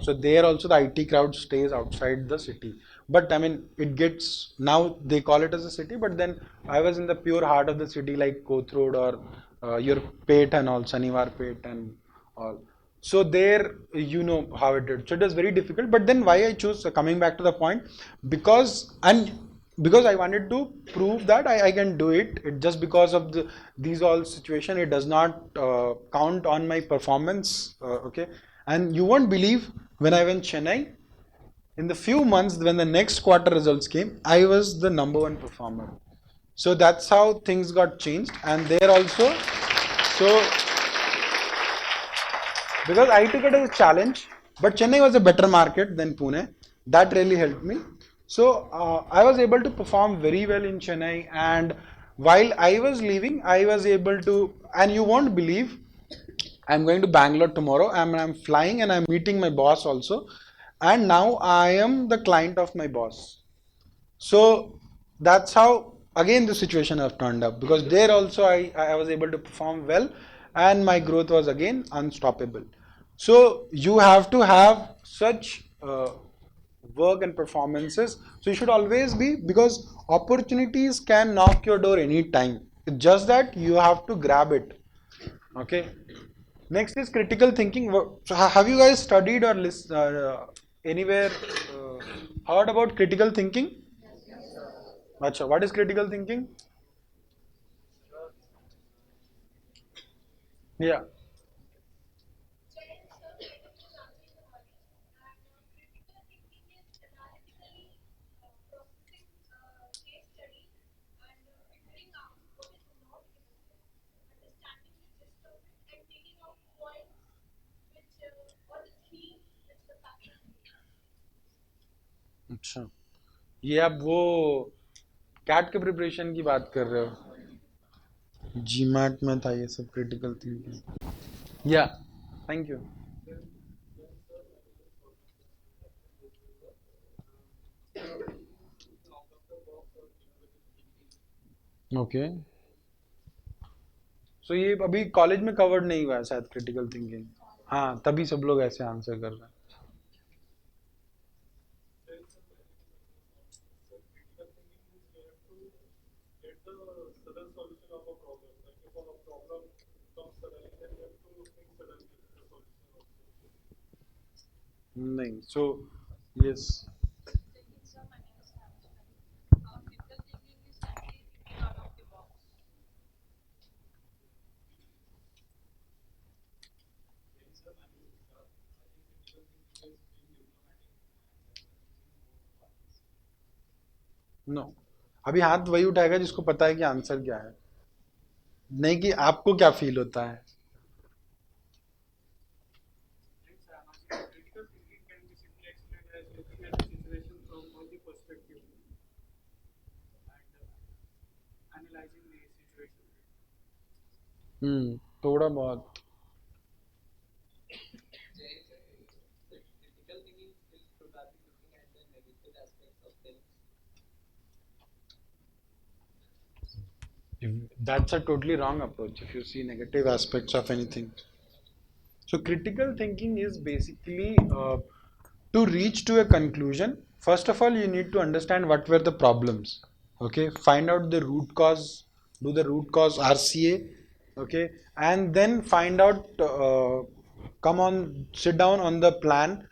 So there also the IT crowd stays outside the city. But I mean, it gets, now they call it as a city, but then I was in the pure heart of the city, like Koth Road or your Pet and all, Shaniwar Pet and all. So there, you know how it did. So it was very difficult. But then why I chose, coming back to the point, because I wanted to prove that I can do it. Just because of these all situation, it does not count on my performance. Okay, and you won't believe, when I went Chennai, in the few months when the next quarter results came, I was the #1 performer. So that's how things got changed. And there also, so because I took it as a challenge, but Chennai was a better market than Pune. That really helped me. So I was able to perform very well in Chennai, and while I was leaving, I was able to, and you won't believe, I'm going to Bangalore tomorrow. I'm flying and I'm meeting my boss also, and now I am the client of my boss. So that's how again the situation have turned up, because there also I was able to perform well, and my growth was again unstoppable. So you have to have such work and performances. So you should always be, because opportunities can knock your door anytime. It's just that you have to grab it. Okay. Next is critical thinking. So have you guys studied or anywhere heard about critical thinking? Acha, what is critical thinking? Yeah. अच्छा, ये आप वो cat के preparation की बात कर रहे हो? जीमैट में था ये सब क्रिटिकल थिंकिंग. या, थैंक यू. ओके. सो ये अभी कॉलेज में कवर्ड नहीं हुआ है शायद क्रिटिकल थिंकिंग. हाँ, तभी सब लोग ऐसे आंसर कर रहे हैं. नहीं, सो यस. नो, अभी हाथ वही उठाएगा जिसको पता है कि आंसर क्या है, नहीं कि आपको क्या फील होता है. Critical thinking can be simply explained as looking at the situation from all the perspectives and analyzing the situation. थोड़ा बहुत. That's a totally wrong approach if you see negative aspects of anything. So, critical thinking is basically to reach to a conclusion. First of all, you need to understand what were the problems. Okay, find out the root cause, do the root cause RCA. Okay, and then find out, come on, sit down on the plan,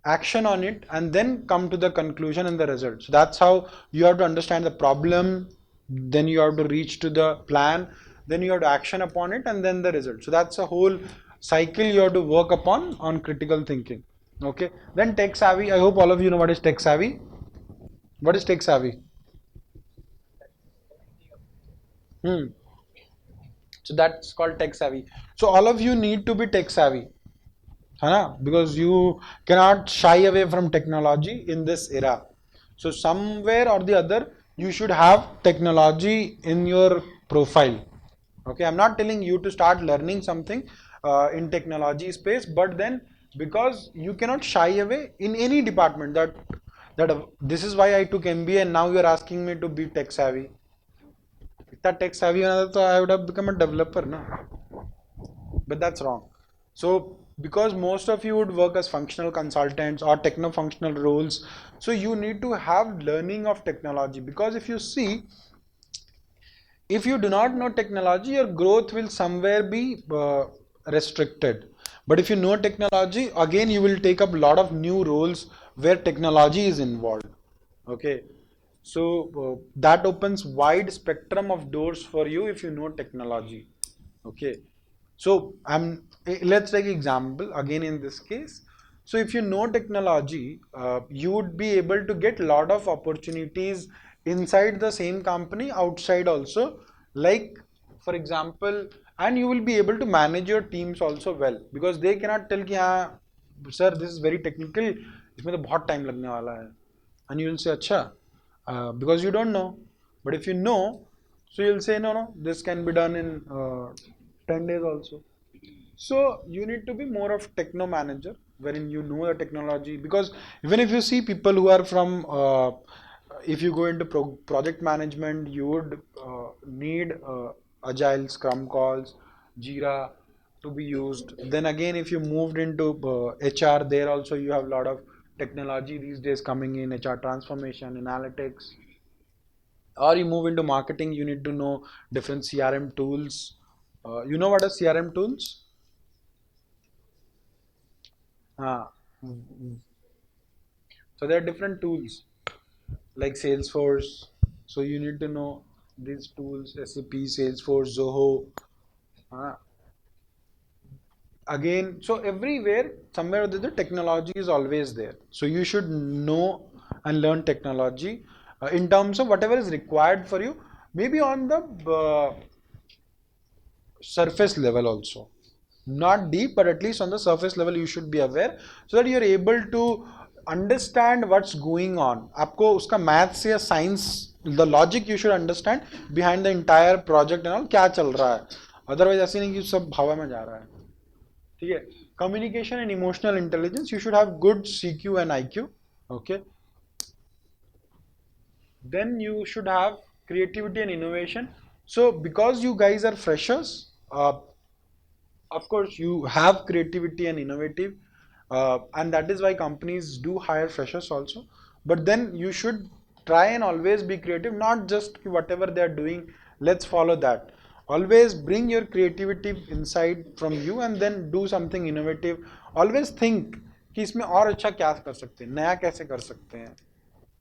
action on it, and then come to the conclusion and the result. So that's how you have to understand the problem, then you have to reach to the plan, then you have to action upon it, and then the result. So that's a whole cycle you have to work upon on critical thinking. Okay, then tech savvy. I hope all of you know what is tech savvy. What is tech savvy? Hmm. So that's called tech savvy. So all of you need to be tech savvy, है ना? Because you cannot shy away from technology in this era. So somewhere or the other, you should have technology in your profile. Okay, I'm not telling you to start learning something in technology space, but then because you cannot shy away in any department, that this is why I took MBA and now you're asking me to be tech savvy. इतना tech savvy होना था तो I would have become a developer, ना? But that's wrong. So because most of you would work as functional consultants or techno functional roles, so you need to have learning of technology, because if you see, if you do not know technology, your growth will somewhere be restricted. But if you know technology, again you will take up a lot of new roles where technology is involved. Okay, so that opens wide spectrum of doors for you if you know technology. Okay, so let's take example again in this case. So if you know technology, you would be able to get a lot of opportunities inside the same company, outside also. Like for example, and you will be able to manage your teams also well, because they cannot tell कि हाँ sir this is very technical, इसमें तो बहुत time लगने वाला है, and you will say अच्छा, because you don't know. But if you know, so you'll say no, this can be done in 10 days also. So you need to be more of techno manager, wherein you know the technology. Because even if you see people who are from, if you go into project management, you would need agile, scrum calls, Jira to be used. Then again, if you moved into HR, there also you have a lot of technology these days coming in, HR transformation, analytics. Or you move into marketing, you need to know different CRM tools. You know what are CRM tools? Ah, so there are different tools like Salesforce. So you need to know these tools: SAP, Salesforce, Zoho. Ah, again, so everywhere, somewhere or the other, technology is always there. So you should know and learn technology in terms of whatever is required for you. Maybe on the surface level also, not deep, but at least on the surface level you should be aware, so that you are able to understand what's going on. आपको उसका maths या science, the logic you should understand behind the entire project and all, क्या चल रहा है. Otherwise ऐसे नहीं कि सब हवा में जा रहा है. ठीक है. Communication and emotional intelligence, you should have good CQ and IQ. Okay, then you should have creativity and innovation. So because you guys are freshers, of course you have creativity and innovative, and that is why companies do hire freshers also. But then you should try and always be creative, not just whatever they are doing, let's follow that. Always bring your creativity inside from you and then do something innovative. Always think कि इसमें और अच्छा क्या कर सकते हैं, नया कैसे कर सकते हैं.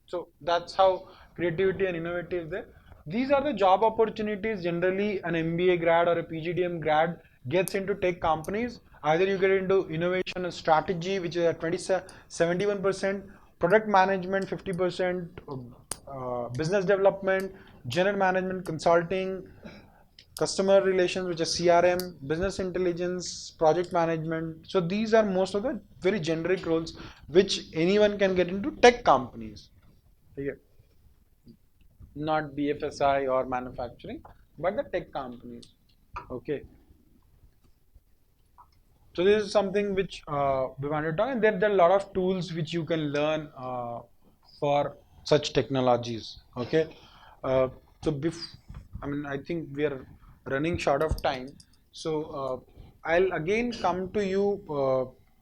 So that's how creativity and innovative there. These are the job opportunities generally an MBA grad or a PGDM grad gets into tech companies. Either you get into innovation and strategy, which is at 71%, product management 50%, business development, general management, consulting, customer relations, which is CRM, business intelligence, project management. So these are most of the very generic roles which anyone can get into tech companies. Okay. Not BFSI or manufacturing, but the tech companies. Okay. So this is something which we wanted to talk, and there are a lot of tools which you can learn for such technologies. Okay. Uh, so I think we are running short of time. So I'll again come to you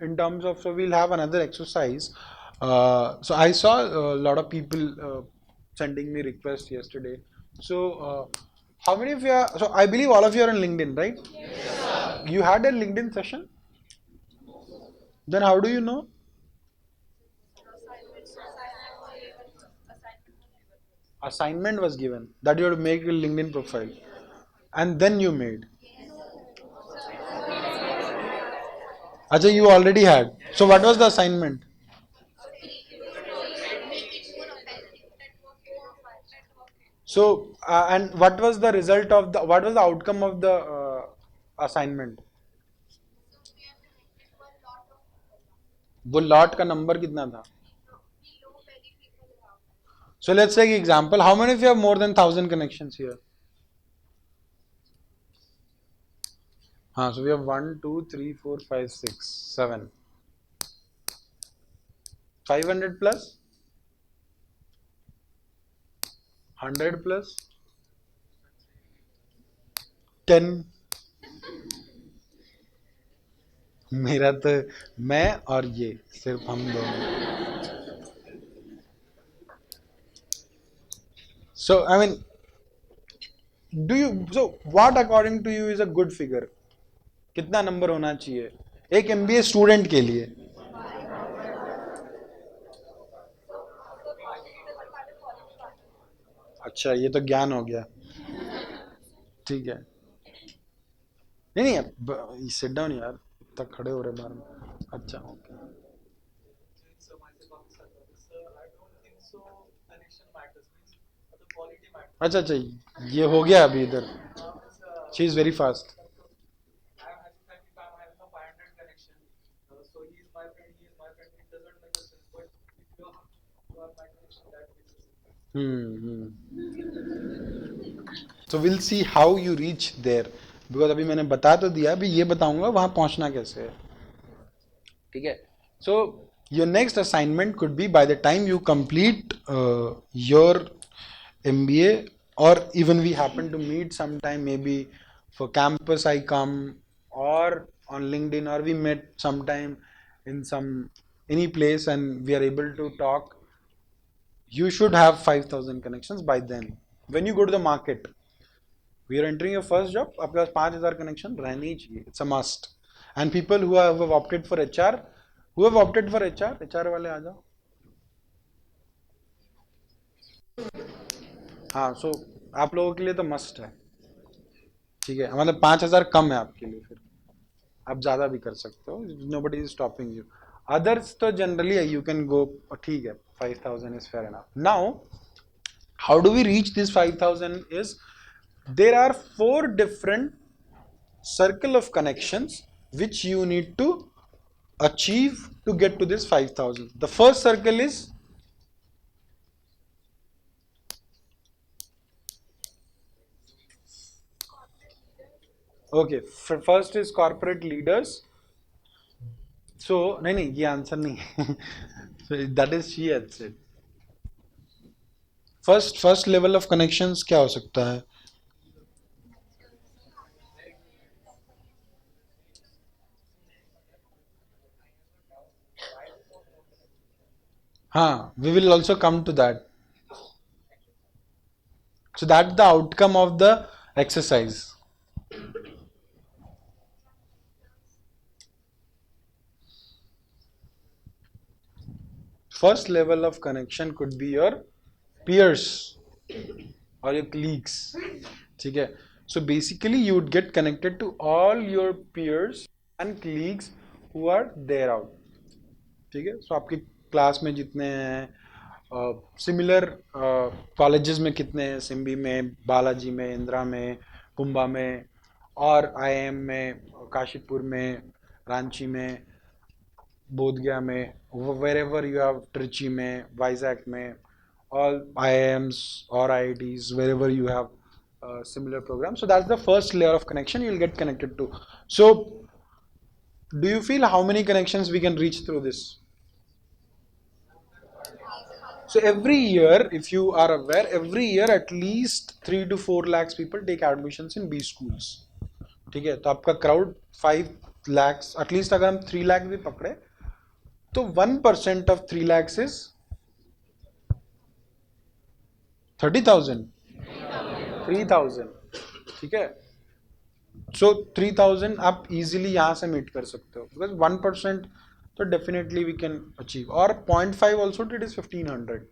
in terms of, so we'll have another exercise. So I saw a lot of people sending me requests yesterday. So how many of you are, so I believe all of you are on LinkedIn, right? Yes, sir. You had a LinkedIn session? Then how do you know? Assignment was given that you have to make a LinkedIn profile, and then you made. Ajay, you already had. So what was the assignment? So and what was the result of the? What was the outcome of the assignment? वो lot का number कितना था? So let's take example. How many of you have more than 1,000 connections here? So we have 1, 2, 3, 4, 5, 6, 7. 500 plus? 100 plus? 10? मेरा तो मैं और ये सिर्फ हम दोनों. So I mean, what according to you is a good figure? कितना नंबर होना चाहिए एक MBA स्टूडेंट के लिए? अच्छा, ये तो ज्ञान हो गया. ठीक है. नहीं नहीं, सिट डाउन यार, तक खड़े हो रहे बार में. अच्छा, ओके. अच्छा अच्छा, ये हो गया अभी इधर. She is very fast. So we'll see how you reach there, because अभी मैंने बता तो दिया, अभी ये बताऊंगा वहां पहुंचना कैसे है. ठीक है. So your next assignment could be, by the time you complete your MBA, or even we happen to meet sometime, maybe for campus I come, or on LinkedIn, or we met sometime in any place and we are able to talk. You should have 5,000 connections by then. When you go to the market, we are entering your first job, आपके पास 5,000 connection रहने ही चाहिए. It's a must. And people who have opted for HR, HR वाले आ जाओ. हाँ, so आप लोगों के लिए तो मस्ट है. ठीक है, मतलब 5,000 कम है आपके लिए, फिर आप ज़्यादा भी कर सकते हो. Nobody is stopping you. Others तो generally you can go, ठीक है, 5,000 is fair enough. Now, how do we reach this 5,000 is, there are 4 different circle of connections which you need to achieve to get to this 5,000. The first circle is okay. First is corporate leaders. So नहीं ये answer नहीं है. So that is she had said. First level of connections क्या हो सकता है? We will also come to that. So that's the outcome of the exercise. First level of connection could be your peers or your colleagues. ठीक है. So basically you would get connected to all your peers and colleagues who are there out. ठीक है, सो आपके class में जितने हैं, similar colleges में कितने हैं, सिम्बी में, बालाजी में, इंदिरा में, कुंभा में, और आईआईएम में, काशीपुर में, रांची में, बोधगया में, wherever you have Trichy में, वाइजैक में, all IIMs or IITs, wherever you have similar programs. So that's the first layer of connection you'll get connected to. So do you feel how many connections we can reach through this? So every year, if you are aware, every year at least 3 to 4 lakhs people take admissions in B schools. ठीक है, तो आपका crowd 5 lakhs, at least अगर हम 3 lakh भी पकड़े, तो 1% of 3 lakhs is 30,000. 3,000. ठीक है, so 3,000 आप easily यहाँ से meet कर सकते हो, because 1% तो definitely we can achieve, or 0.5 also it is 1,500.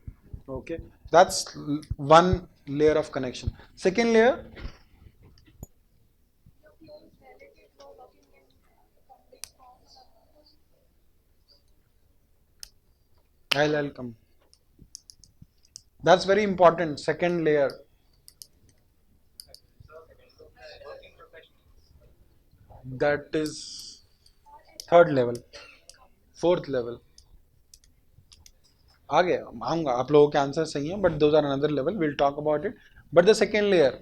Okay, that's one layer of connection. Second layer, I'll come. That's very important. Second layer. That is third level. Fourth level. आगे आऊंगा, आप लोगों के answer सही हैं, but those are another level. We'll talk about it. But the second layer.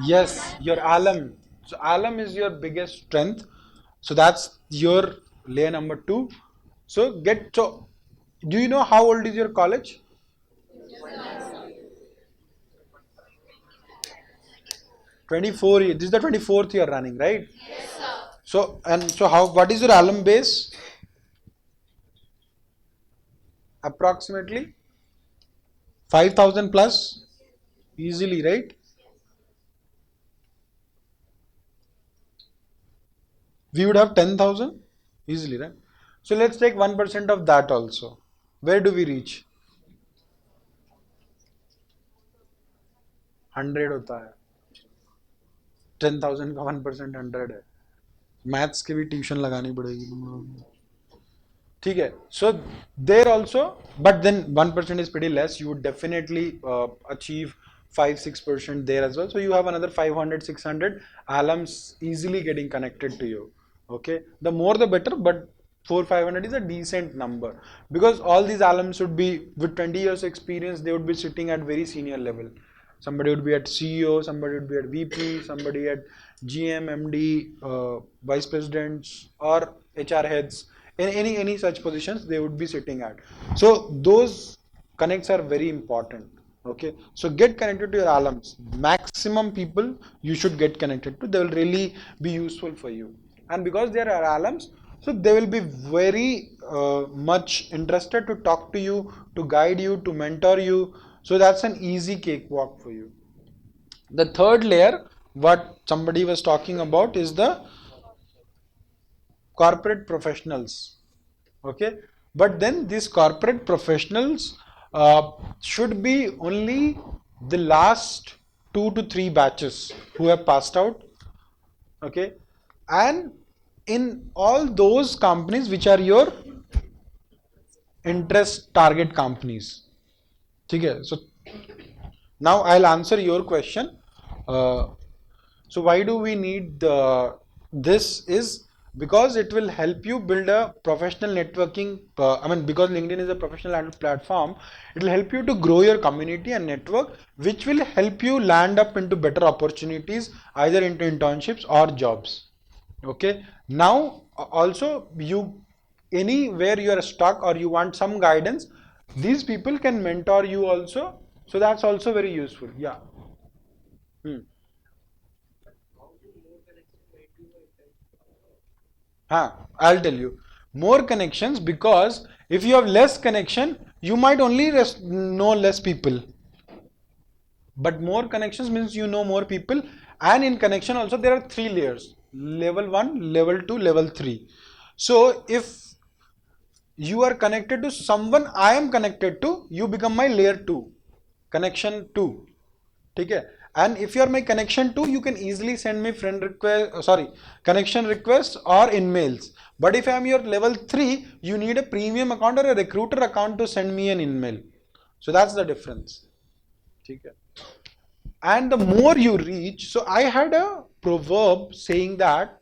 Yes, your alum. So alum is your biggest strength. So that's your layer number 2. So do you know how old is your college? 24 years. This is the 24th year running, right? Yes, sir. So what is your alum base? Approximately 5,000 plus, easily, right? We would have 10,000 easily, right? So let's take 1% of that also. Where do we reach? 100 होता है. 10,000 का 1% 100 है. Maths की भी tuition लगानी पड़ेगी. ठीक है, so there also, but then 1% is pretty less. You would definitely achieve 5-6% there as well. So you have another 500-600 alums easily getting connected to you. Okay, the more the better, but 400-500 is a decent number, because all these alums would be with 20 years experience. They would be sitting at very senior level. Somebody would be at CEO, somebody would be at VP, somebody at GM, MD, vice presidents, or HR heads. In any such positions they would be sitting at. So those connects are very important. Okay, so get connected to your alums. Maximum people you should get connected to. They will really be useful for you, and because they are alums, so they will be very much interested to talk to you, to guide you, to mentor you. So that's an easy cakewalk for you. The third layer, what somebody was talking about, is the corporate professionals. Okay, but then these corporate professionals should be only the last 2 to 3 batches who have passed out. Okay, and in all those companies which are your interest target companies. Okay, so now I'll answer your question. So why do we need this is because it will help you build a professional networking. Because LinkedIn is a professional platform, it will help you to grow your community and network, which will help you land up into better opportunities, either into internships or jobs. Okay, now also anywhere you are stuck or you want some guidance, these people can mentor you also. So that's also very useful. Yeah. I'll tell you. More connections, because if you have less connection, you might only know less people. But more connections means you know more people, and in connection also there are 3 layers: level 1, level 2, level 3. So if you are connected to someone I am connected to, you become my layer 2, connection 2. Okay? And if you are my connection 2, you can easily send me friend request, connection requests or in mails. But if I am your level 3, you need a premium account or a recruiter account to send me an email. So that's the difference. Okay. And the more you reach, so I had a proverb saying that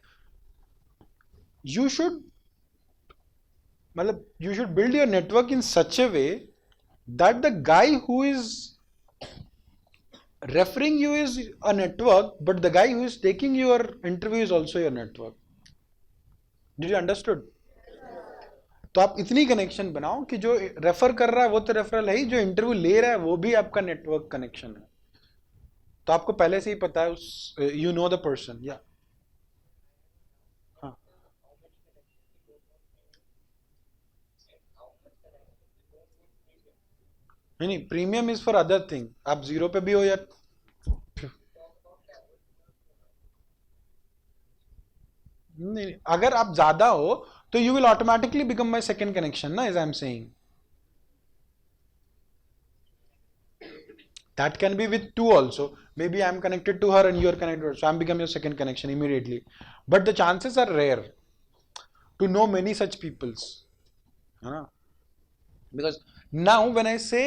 you should you should build your network in such a way that the guy who is referring you is a network, but the guy who is taking your interview is also your network. Did you understood? तो आप इतनी connection बनाओ कि जो refer कर रहा है वो तो रेफरल है ही, जो इंटरव्यू ले रहा है वो भी आपका नेटवर्क कनेक्शन है. तो आपको पहले से ही पता है उस यू नो द पर्सन. या हाँ, नहीं premium is for other thing. आप जीरो पे भी हो या नहीं, अगर आप ज्यादा हो तो you will automatically become my second connection ना, as I am saying. That can be with two also. Maybe I am connected to her and you are connected, so I am become your second connection immediately. But the chances are rare to know many such peoples. Because now when I say,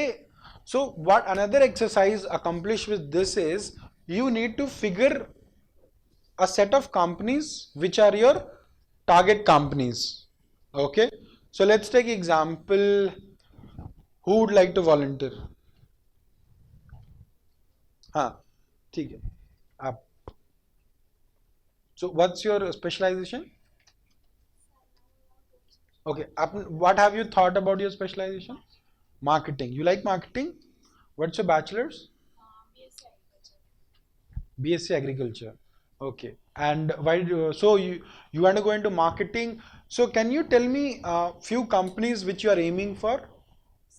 so what another exercise accomplished with this is, you need to figure a set of companies which are your target companies. Okay, so let's take example. Who would like to volunteer? हाँ ठीक है. आप so what's your specialization? Okay, what have you thought about your specialization? Marketing. You like marketing? What's your bachelor's? BSc agriculture. Okay, and why so you want to go into marketing? So can you tell me few companies which you are aiming for?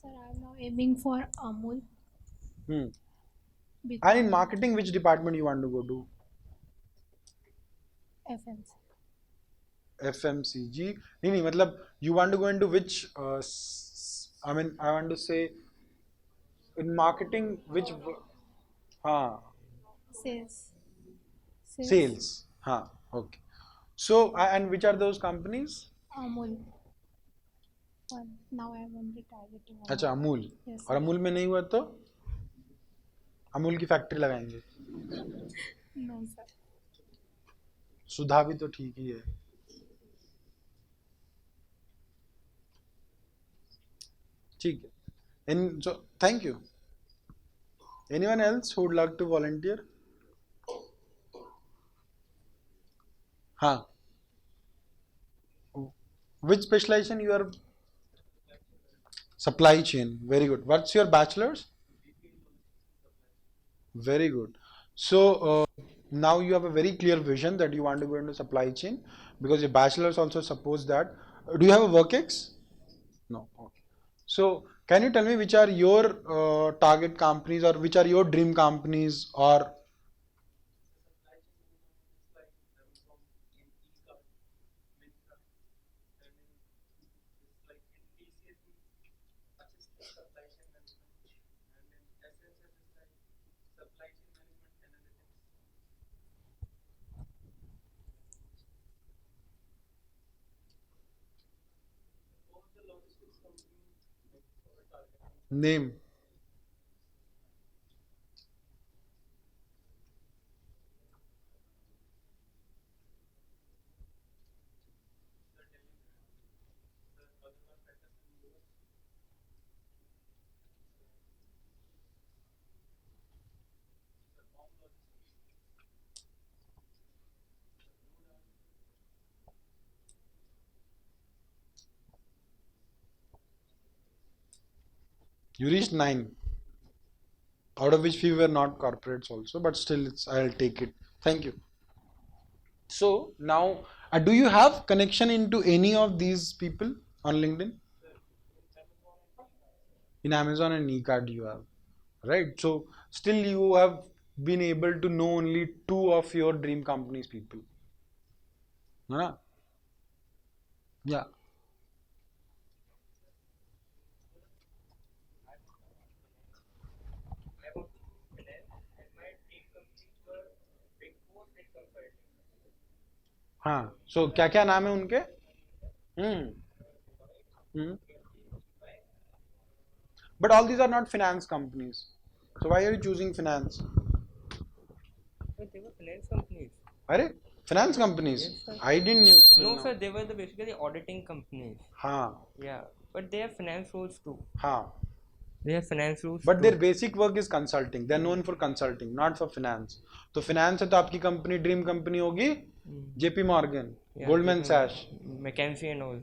Sir, I'm now aiming for Amul. And in marketing, which department you want to go to? FMC. FMCG. नहीं मतलब you want to go into which I mean I want to say in marketing which हाँ sales हाँ. Okay, so and which are those companies? Amul. Now I am only targeting Amul. अच्छा Amul. Yes, और अमूल में नहीं हुआ तो अमूल की factory लगाएंगे. No sir. सुधा भी तो ठीक ही है. ठीक है. And so thank you. Anyone else who would like to volunteer? हाँ. Which specialization you are? Supply chain. Very good. What's your bachelor's? Very good. So now you have a very clear vision that you want to go into supply chain, because your bachelor's also suppose that. Do you have a work ex? No. Okay. So can you tell me which are your target companies, or which are your dream companies, or name? You reached 9, out of which few were not corporates also, but still I'll take it. Thank you. So now, do you have connection into any of these people on LinkedIn? In Amazon and eCard you have, right? So still you have been able to know only 2 of your dream companies people. Huh? Yeah. हाँ, so क्या क्या नाम है उनके? Hmm. But all these are not finance companies. So why are you choosing finance? But they were finance companies. अरे finance companies? Yes, sir. I didn't knew. No, sir, they were basically auditing companies. हाँ. Yeah, but they have finance roles too. हाँ. They have finance roles But too. their basic work is consulting. They're known for consulting, not for finance. तो finance है तो आपकी company dream company होगी JP Morgan, Yeah, Goldman Sachs. McKinsey and all.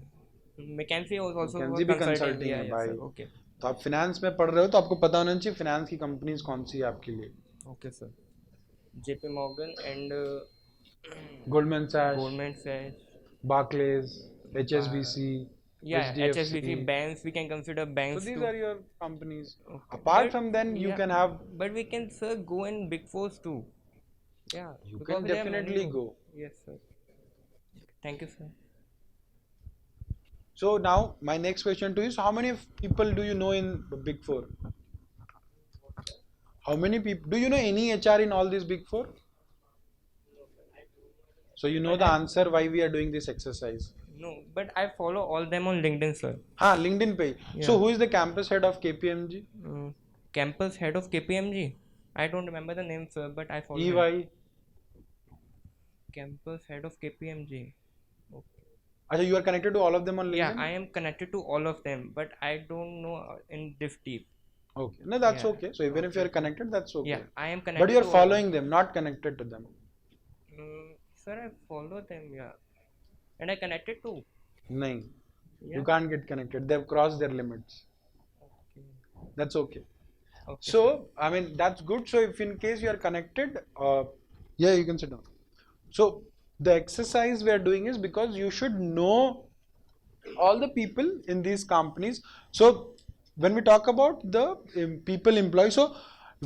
McKinsey was also McKinsey भी consulting yeah, है yes, भाई. sir. Okay. तो आप finance में पढ़ रहे हो तो आपको पता होना चाहिए finance की companies कौन सी है आपके लिए. Okay, sir. JP Morgan and Goldman Sachs, Goldman Sachs, Barclays, HSBC. yeah, HDFC. HSBC banks, we can consider So banks these too. are your companies. Okay. Apart But- from then, you yeah, can have. But we can, sir, go in big fours too. Yeah. You because can they have money definitely too. go. Yes, sir. Thank you, sir. So now my next question to you is: how many people do you know in the Big Four? How many people do you know any HR in all these Big Four? So you know the answer why we are doing this exercise. No, but I follow all them on LinkedIn, sir. हाँ, LinkedIn पे. So Yeah. who is the campus head of KPMG? Campus head of KPMG. I don't remember the name, sir, but I follow him. EY. Campus head of KPMG. Achha, you are connected to all of them on LinkedIn? Yeah, I am connected to all of them, but I don't know in this deep. Okay. No, that's Yeah. okay. So even if you are connected, that's okay. Yeah, I am connected. But you are to all of following them, not connected to them. Sir, I follow them, yeah, and I connected too. Nahin. Yeah. You can't get connected. They've crossed their limits. That's okay. Okay, So, I mean, that's good. So, if in case you are connected, yeah, you can sit down. So, the exercise we are doing is because you should know all the people in these companies. So, when we talk about the people employed, so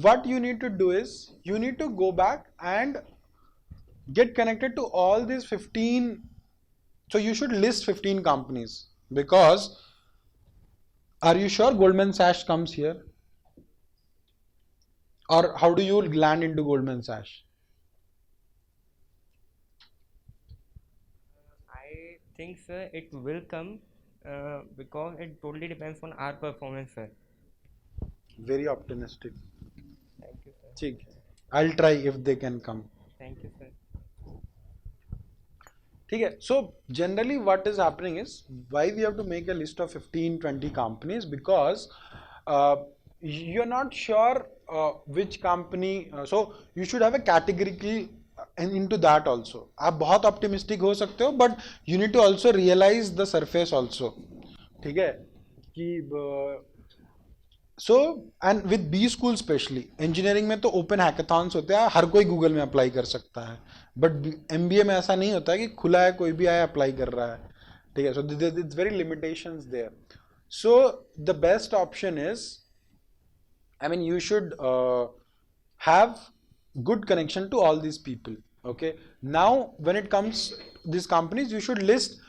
what you need to do is you need to go back and get connected to all these 15. So you should list 15 companies, because are you sure Goldman Sachs comes here? Or how do you land into Goldman Sachs? I think, sir, it will come because it totally depends on our performance, sir. Very optimistic. Thank you, sir. ठीक है. I'll try if they can come. Thank you, sir. ठीक है. So generally what is happening is why we have to make a list of 15-20 companies, because you're not sure which company, so you should have a categorical and into that also. आप बहुत optimistic हो सकते हो, but you need to also realize the surface also. ठीक है कि so and with B school specially engineering में तो open hackathons होते हैं, हर कोई Google में अप्लाई कर सकता है, but MBA में ऐसा नहीं होता है कि खुला है कोई भी आया अप्लाई कर रहा है. ठीक है. So it's very limitations there. So the best option is, I mean, you should have good connection to all these people. Okay. Now when it comes these companies, you should list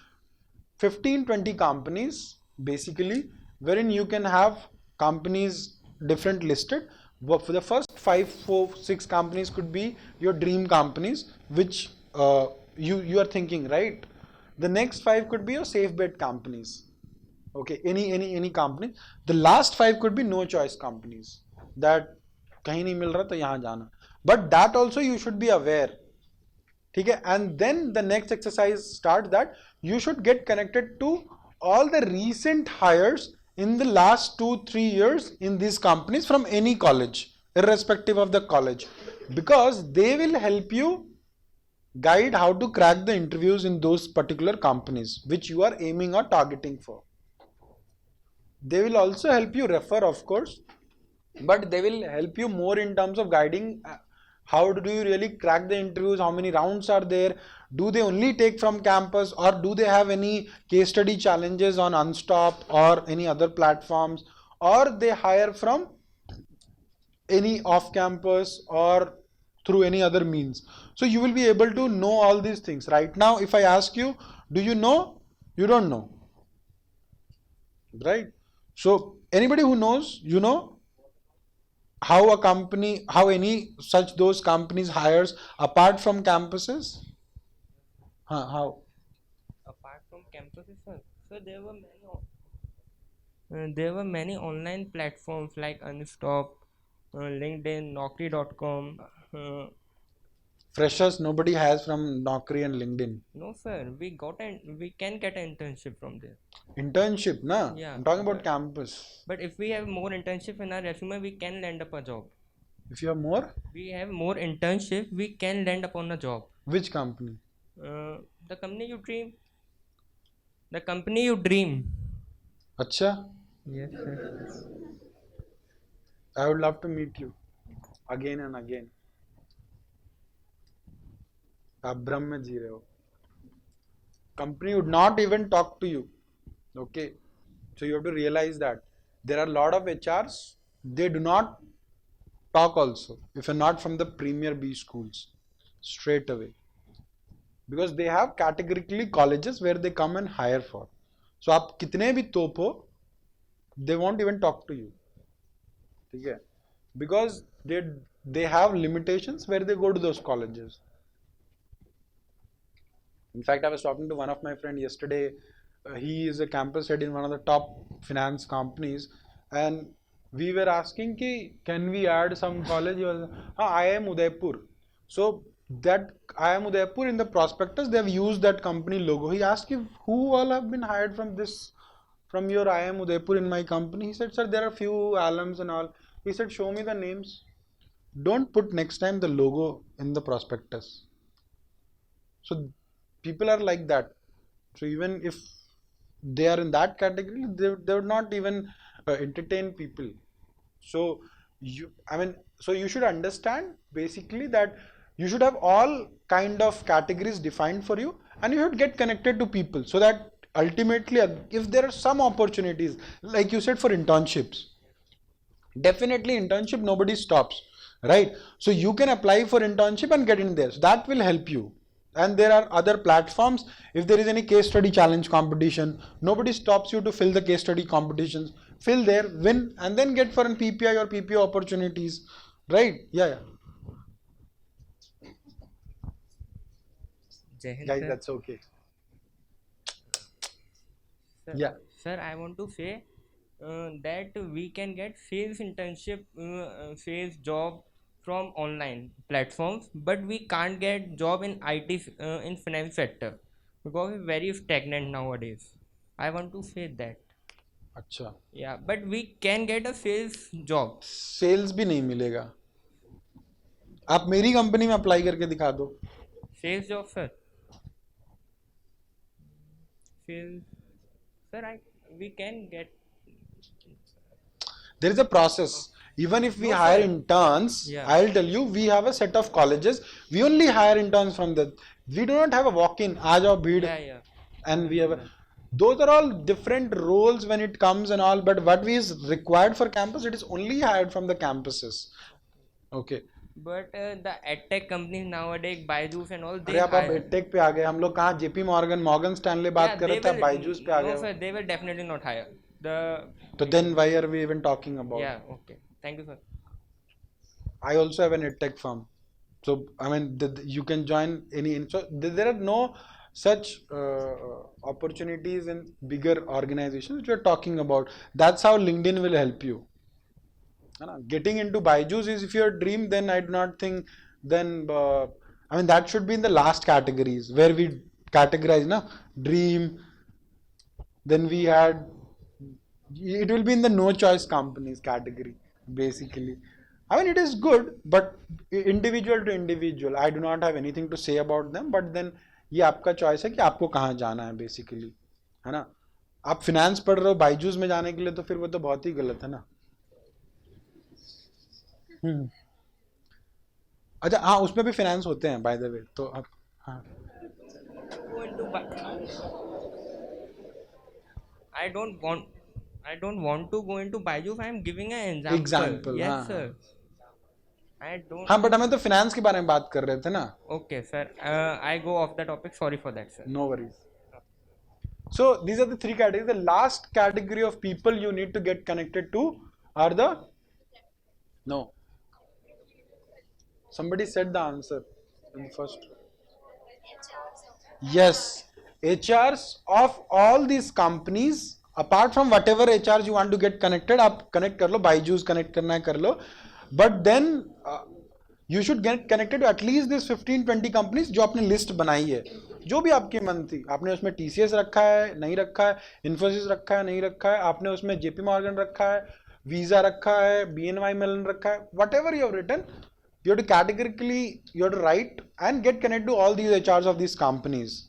15-20 companies basically, wherein you can have companies different listed. For the first 5-4-6 companies could be your dream companies, which you are thinking, right? The next 5 could be your safe bet companies. Okay, any company. The last 5 could be no choice companies, that कहीं नहीं मिल रहा तो यहाँ जाना. But that also you should be aware. ठीक है. And then the next exercise starts that you should get connected to all the recent hires in the last 2-3 years in these companies from any college, irrespective of the college, because they will help you guide how to crack the interviews in those particular companies which you are aiming or targeting for. They will also help you refer, of course, but they will help you more in terms of guiding how do you really crack the interviews, how many rounds are there, do they only take from campus, or do they have any case study challenges on Unstop or any other platforms, or they hire from any off campus or through any other means. So you will be able to know all these things. Right now if I ask you, do you know? You don't know, right? So anybody who knows, you know how a company, how any such those companies hires apart from campuses? How? Apart from campuses, sir, there were many online platforms like Unstop, LinkedIn, Naukri.com. Uh, Freshers nobody has from Naukri and LinkedIn. no, sir, we can get an internship from there. Internship, na? Yeah, I'm talking about campus. but if we have more internship in our resume, we can land up a job. If you have more, We have more internship, we can land upon a job. which company? Uh, the company you dream. The company you dream. Acha, Yes, sir. I would love to meet you again and again. आप भ्रम में जी रहे हो. Company would not even talk to you. Okay, so you have to realize that there are a lot of HRs, they do not talk also if you're not from the premier B schools straight away, because they have categorically colleges where they come and hire for. So आप कितने भी तोप हो, they won't even talk to you. ठीक है? Because they have limitations where they go to those colleges. In fact, I was talking to one of my friend yesterday. He is a campus head in one of the top finance companies, and we were asking ki, can we add some college? He was, IIM Udaipur. So that IIM Udaipur, in the prospectus they have used that company logo. He asked if who all have been hired from your IIM Udaipur in my company. He said, sir, there are few alums and all. He said, show me the names. Don't put next time the logo in the prospectus. So people are like that. So even if they are in that category, they would not even entertain people. So you should understand basically that you should have all kind of categories defined for you, and you should get connected to people, so that ultimately if there are some opportunities, like you said, for internships, definitely internship nobody stops, right? So you can apply for internship and get in there, so that will help you. And there are other platforms. If there is any case study challenge competition, nobody stops you to fill the case study competitions. Fill there, win, and then get for an PPI or PPO opportunities, right? Yeah. Guys, that's okay. Sir, Yeah. Sir, I want to say that we can get sales internship, sales job from online platforms, but we can't get job in IT, in finance sector, because it's very stagnant nowadays. I want to say that. अच्छा. Yeah, but we can get a sales job. Sales भी नहीं मिलेगा. आप मेरी company में apply करके दिखा दो. Sales job, sir. Sales, sir, we can get. There is a process. Even if we hire interns, Yeah. I'll tell you, we have a set of colleges. We only hire interns from that. We do not have a walk-in. Aa jao bheed. Yeah. And we have those are all different roles when it comes and all. But what is required for campus, it is only hired from the campuses. Okay. But the edtech companies nowadays, Byju's and all, अरे आप edtech पे आ गए. हम लोग कहाँ JP Morgan Stanley बात कर रहे थे, बायजूस पे आ गए. No, sir, they will definitely not hire. So then why are we even talking about? Yeah, okay. Thank you, sir. I also have an edtech firm. So I mean, you can join any. So there are no such opportunities in bigger organizations which we are talking about. That's how LinkedIn will help you. Getting into Byju's is if your dream, then I do not think. Then that should be in the last categories where we categorize, dream. Then we had. It will be in the no choice companies category basically. I mean, it is good, but individual to individual. I do not have anything to say about them, but then ये आपका choice है कि आपको कहाँ जाना है basically, है ना. आप फिनेंस पढ़ रहे हो बायजूस में जाने के लिए, तो फिर वो तो बहुत ही गलत है ना. अच्छा, हाँ, उसमें भी फिनेंस होते हैं बाय द वे. तो अब हाँ, I don't want to go into Byju's. I am giving an example. Yes, हाँ, sir. I don't. हाँ, बट हमें तो फिनेंस के बारे में बात कर रहे थे ना. Okay, sir. I go off the topic. Sorry for that, sir. No worries. So these are the three categories. The last category of people you need to get connected to are the no. Somebody said the answer in first. Yes, HRs of all these companies, apart from whatever HRs you want to get connected, आप connect कर लो, Byju's connect करना है कर लो, but then you should get connected to at least this 15-20 companies जो आपने list बनाई है, जो भी आपकी मन थी, आपने उसमें TCS रखा है, नहीं रखा है, Infosys रखा है, नहीं रखा है, आपने उसमें JP Morgan रखा है, Visa रखा है, BNY Mellon रखा है, whatever you have written, you have to categorically, you have to write and get connected to all these HRs of these companies.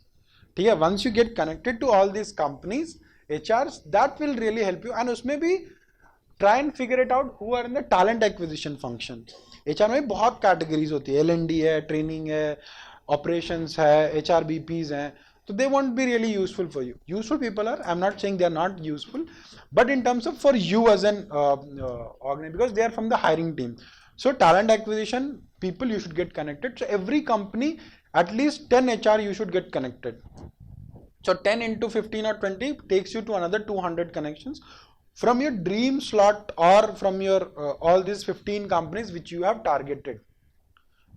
ठीक है, once you get connected to all these companies HRs, that will really help you. And उसमें भी try and figure it out who are in the talent acquisition function. HR में बहुत categories होती है, L&D है, training है, operations है, HRBPs हैं, so they won't be really useful for you. Useful people are, I'm not saying they are not useful, but in terms of for you as an organization, because they are from the hiring team. So talent acquisition people you should get connected. So every company at least 10 HR you should get connected. So 10 into 15 or 20 takes you to another 200 connections from your dream slot or from your all these 15 companies which you have targeted.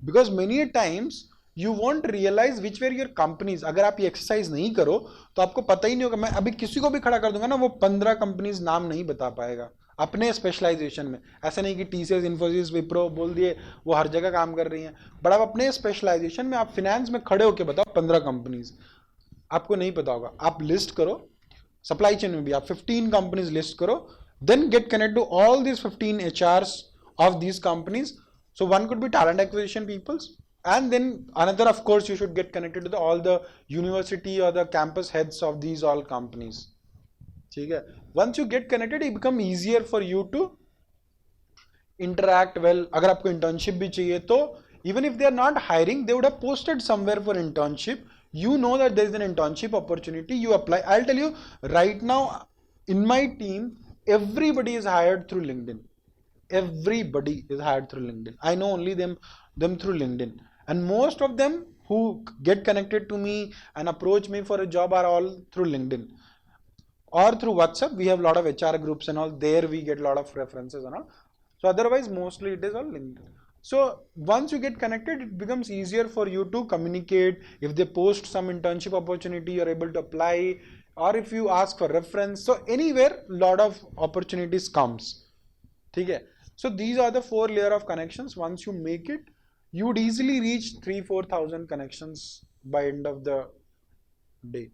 Because many times you won't realize which were your companies. अगर आप ये exercise नहीं करो तो आपको पता ही नहीं होगा. मैं अभी किसी को भी खड़ा कर दूंगा ना, वो 15 कंपनीज नाम नहीं बता पाएगा अपने स्पेशलाइजेशन में. ऐसा नहीं कि टीसीएस, इन्फोसिस, विप्रो बोल दिए वो हर जगह काम कर रही हैं, बट आप अपने स्पेशलाइजेशन में आप फिनेंस में खड़े होकर बताओ 15 कंपनीज, आपको नहीं पता होगा. आप लिस्ट करो, सप्लाई चेन में भी आप 15 कंपनीज लिस्ट करो, then get connect to all this 15 HRs of these companies. So one could be talent acquisition peoples, and then another, of course, you should get connected to all the university or the campus heads of these all companies. ठीक है, once you get connected it become easier for you to interact well. अगर आपको internship भी चाहिए तो even if they are not hiring, they would have posted somewhere for internship. You know that there is an internship opportunity, you apply. I'll tell you right now, in my team everybody is hired through LinkedIn. Everybody is hired through LinkedIn. I know only them through LinkedIn, and most of them who get connected to me and approach me for a job are all through LinkedIn or through WhatsApp. We have a lot of HR groups and all, there we get a lot of references and all. So otherwise mostly it is all LinkedIn. So once you get connected it becomes easier for you to communicate. If they post some internship opportunity you are able to apply, or if you ask for reference, so anywhere lot of opportunities comes. ठीक है, so these are the 4 layer of connections. Once you make it, you would easily reach 3,000-4,000 connections by end of the day.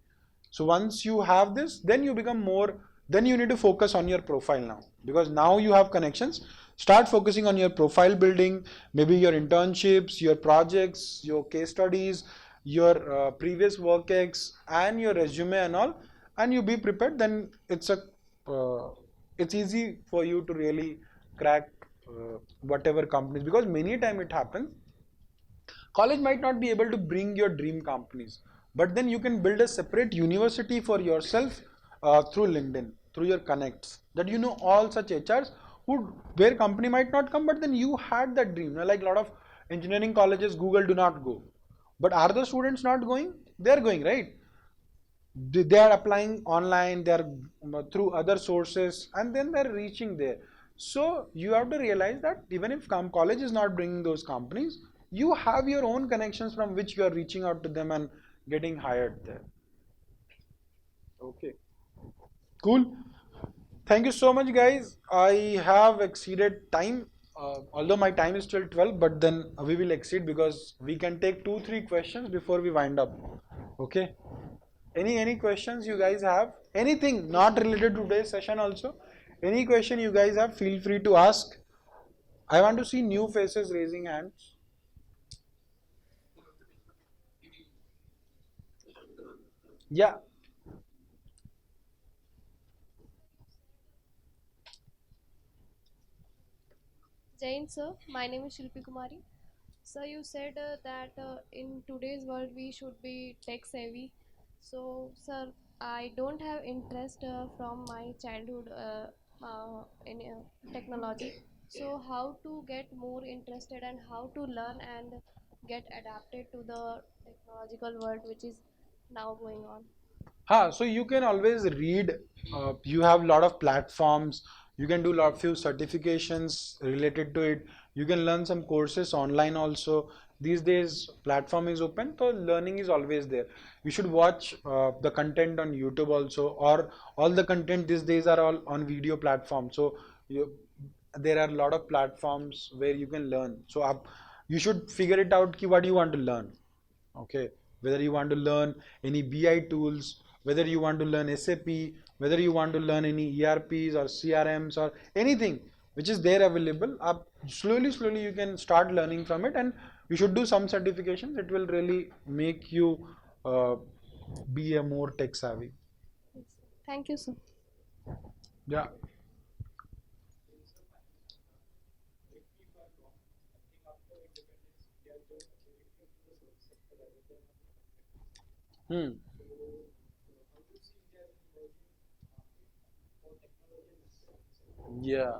So once you have this, then you become more, then you need to focus on your profile now, because now you have connections. Start focusing on your profile building, maybe your internships, your projects, your case studies, your previous work ex, and your resume and all, and you be prepared. Then it's easy for you to really crack whatever companies, because many time it happens college might not be able to bring your dream companies, but then you can build a separate university for yourself through LinkedIn, through your connects, that you know all such HRs who, where company might not come, but then you had that dream. Like a lot of engineering colleges, Google do not go, but are the students not going? They are going, right? They are applying online, they are through other sources, and then they're reaching there. So you have to realize that even if college is not bringing those companies, you have your own connections from which you are reaching out to them and getting hired there. Okay, cool. Thank you so much guys. I have exceeded time, although my time is still 12, but then we will exceed because we can take 2-3 questions before we wind up. Okay, any questions you guys have? Anything not related to today's session also? Any question you guys have, feel free to ask. I want to see new faces raising hands. Yeah. Jain sir, my name is Shilpi Kumari. Sir, you said that in today's world we should be tech savvy. So, sir, I don't have interest from my childhood in technology. So, how to get more interested and how to learn and get adapted to the technological world which is now going on? So you can always read. You have a lot of platforms. You can do few certifications related to it. You can learn some courses online also. these days platform is open, so learning is always there. You should watch the content on YouTube also, or all the content these days are all on video platform. So there are a lot of platforms where you can learn. So you should figure it out ki what you want to learn. Okay, whether you want to learn any BI tools, whether you want to learn SAP, whether you want to learn any ERPs or CRMs or anything which is there available, slowly you can start learning from it, and you should do some certifications. It will really make you be a more tech savvy. Thank you, sir. Yeah. Hmm. Yeah,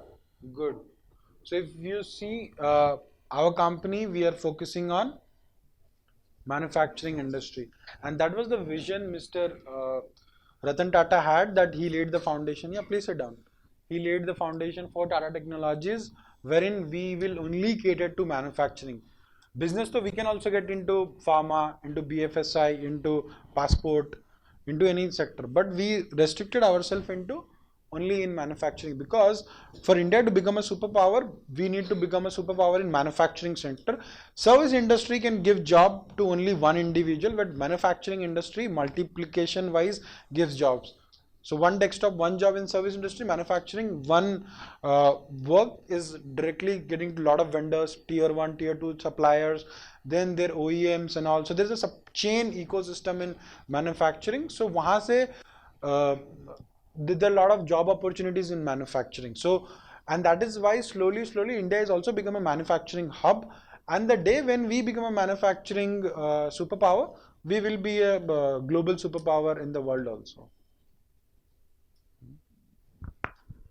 good. So if you see our company, we are focusing on manufacturing industry, and that was the vision Mr. Ratan Tata had, that he laid the foundation. Yeah, please sit down. He laid the foundation for Tata Technologies, wherein we will only cater to manufacturing business. So we can also get into pharma, into BFSI, into passport, into any sector, but we restricted ourselves into only in manufacturing, because for India to become a superpower, we need to become a superpower in manufacturing sector. Service industry can give job to only one individual, but manufacturing industry multiplication wise gives jobs. So one desktop, one job in service industry. Manufacturing, one work is directly getting to a lot of vendors, tier 1, tier 2 suppliers, then their OEMs and all. So there's a chain ecosystem in manufacturing. So wahan se there are a lot of job opportunities in manufacturing. So, and that is why slowly India has also become a manufacturing hub. And the day when we become a manufacturing superpower, we will be a global superpower in the world also.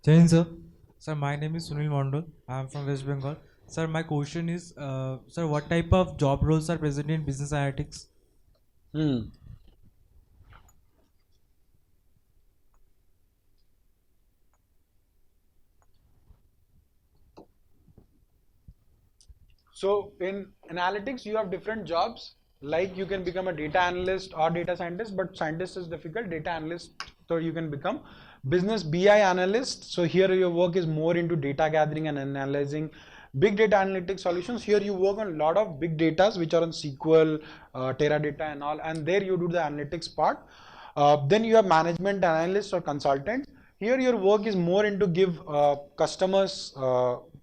Jain sir. Sir, my name is Sunil Mondal. I am from West Bengal. Sir, my question is, sir, what type of job roles are present in business analytics? So in analytics, you have different jobs. Like you can become a data analyst or data scientist, but scientist is difficult. Data analyst, so you can become business BI analyst. So here your work is more into data gathering and analyzing big data analytics solutions. Here you work on a lot of big data which are on SQL, Teradata and all, and there you do the analytics part. Then you have management analyst or consultant. Here your work is more into give customers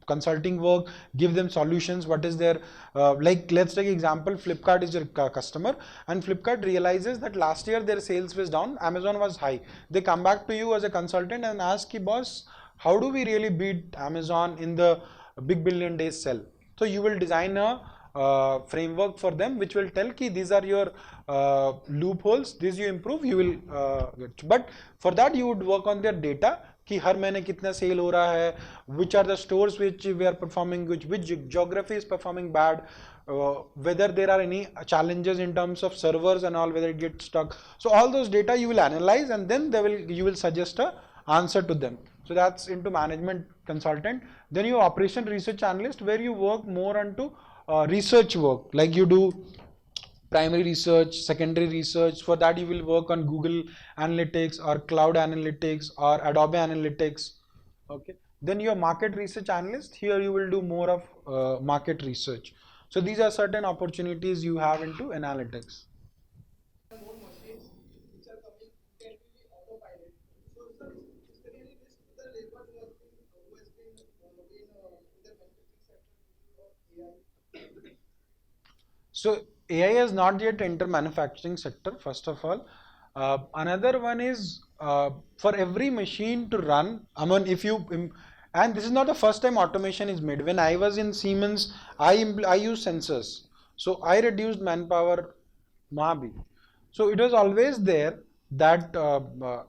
consulting work, give them solutions. What is their like, let's take example, Flipkart is your customer, and Flipkart realizes that last year their sales was down, Amazon was high. They come back to you as a consultant and ask, boss, how do we really beat Amazon in the big billion days sell? So you will design a framework for them which will tell ki these are your loopholes, these you improve, you will get. But for that you would work on their data कि हर महीने कितना cell हो रहा है, which are the stores which we are performing, which geography is performing bad, whether there are any challenges in terms of servers and all, whether it gets stuck. So all those data you will analyze, and then you will suggest a answer to them. So that's into management consultant. Then you operation research analyst, where you work more onto research work, like you do primary research, secondary research. For that you will work on Google Analytics or Cloud Analytics or Adobe Analytics. Okay. Then your market research analyst, here you will do more of market research. So these are certain opportunities you have into analytics. So AI has not yet entered manufacturing sector, first of all. Another one is for every machine to run, I mean, if you, and this is not the first time automation is made. When I was in Siemens, I used sensors. So I reduced manpower, Mahabi. So it was always there that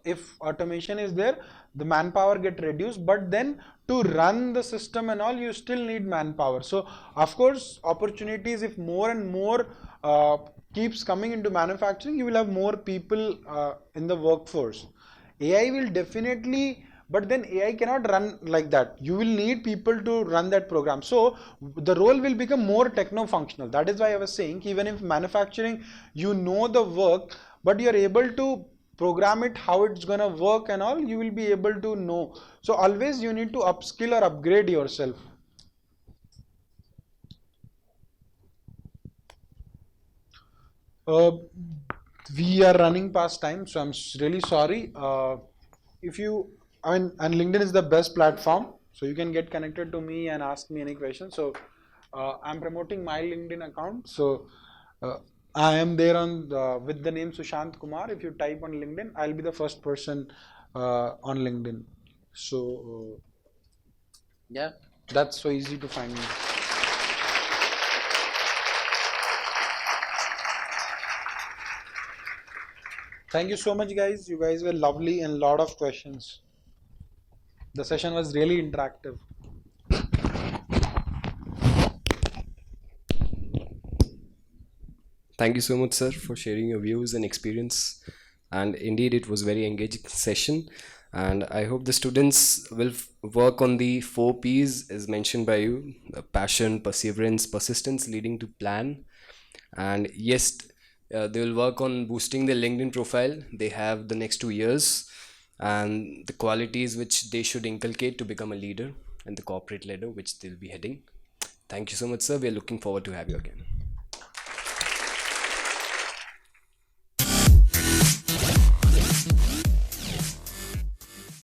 if automation is there, the manpower get reduced, but then to run the system and all, you still need manpower. So of course, opportunities, if more and more keeps coming into manufacturing, you will have more people in the workforce. AI will definitely but then AI cannot run like that. You will need people to run that program. So the role will become more techno functional. That is why I was saying, even if manufacturing, you know the work, but you're able to program it, how it's gonna work and all, you will be able to know. So always you need to upskill or upgrade yourself. uh, we are running past time, so I'm really sorry. If you, I mean, and LinkedIn is the best platform, so you can get connected to me and ask me any questions. So I'm promoting my LinkedIn account. So uh, I am there on with the name Sushant Kumar. If you type on LinkedIn, I'll be the first person on LinkedIn. So yeah, that's so easy to find me. Thank you so much, guys. You guys were lovely and lot of questions. The session was really interactive. Thank you so much, sir, for sharing your views and experience. And indeed, it was very engaging session. And I hope the students will work on the 4 P's as mentioned by you: passion, perseverance, persistence, leading to plan. And yes, they will work on boosting their LinkedIn profile. They have the next 2 years and the qualities which they should inculcate to become a leader and the corporate leader which they'll be heading. Thank you so much, sir. We are looking forward to have you again.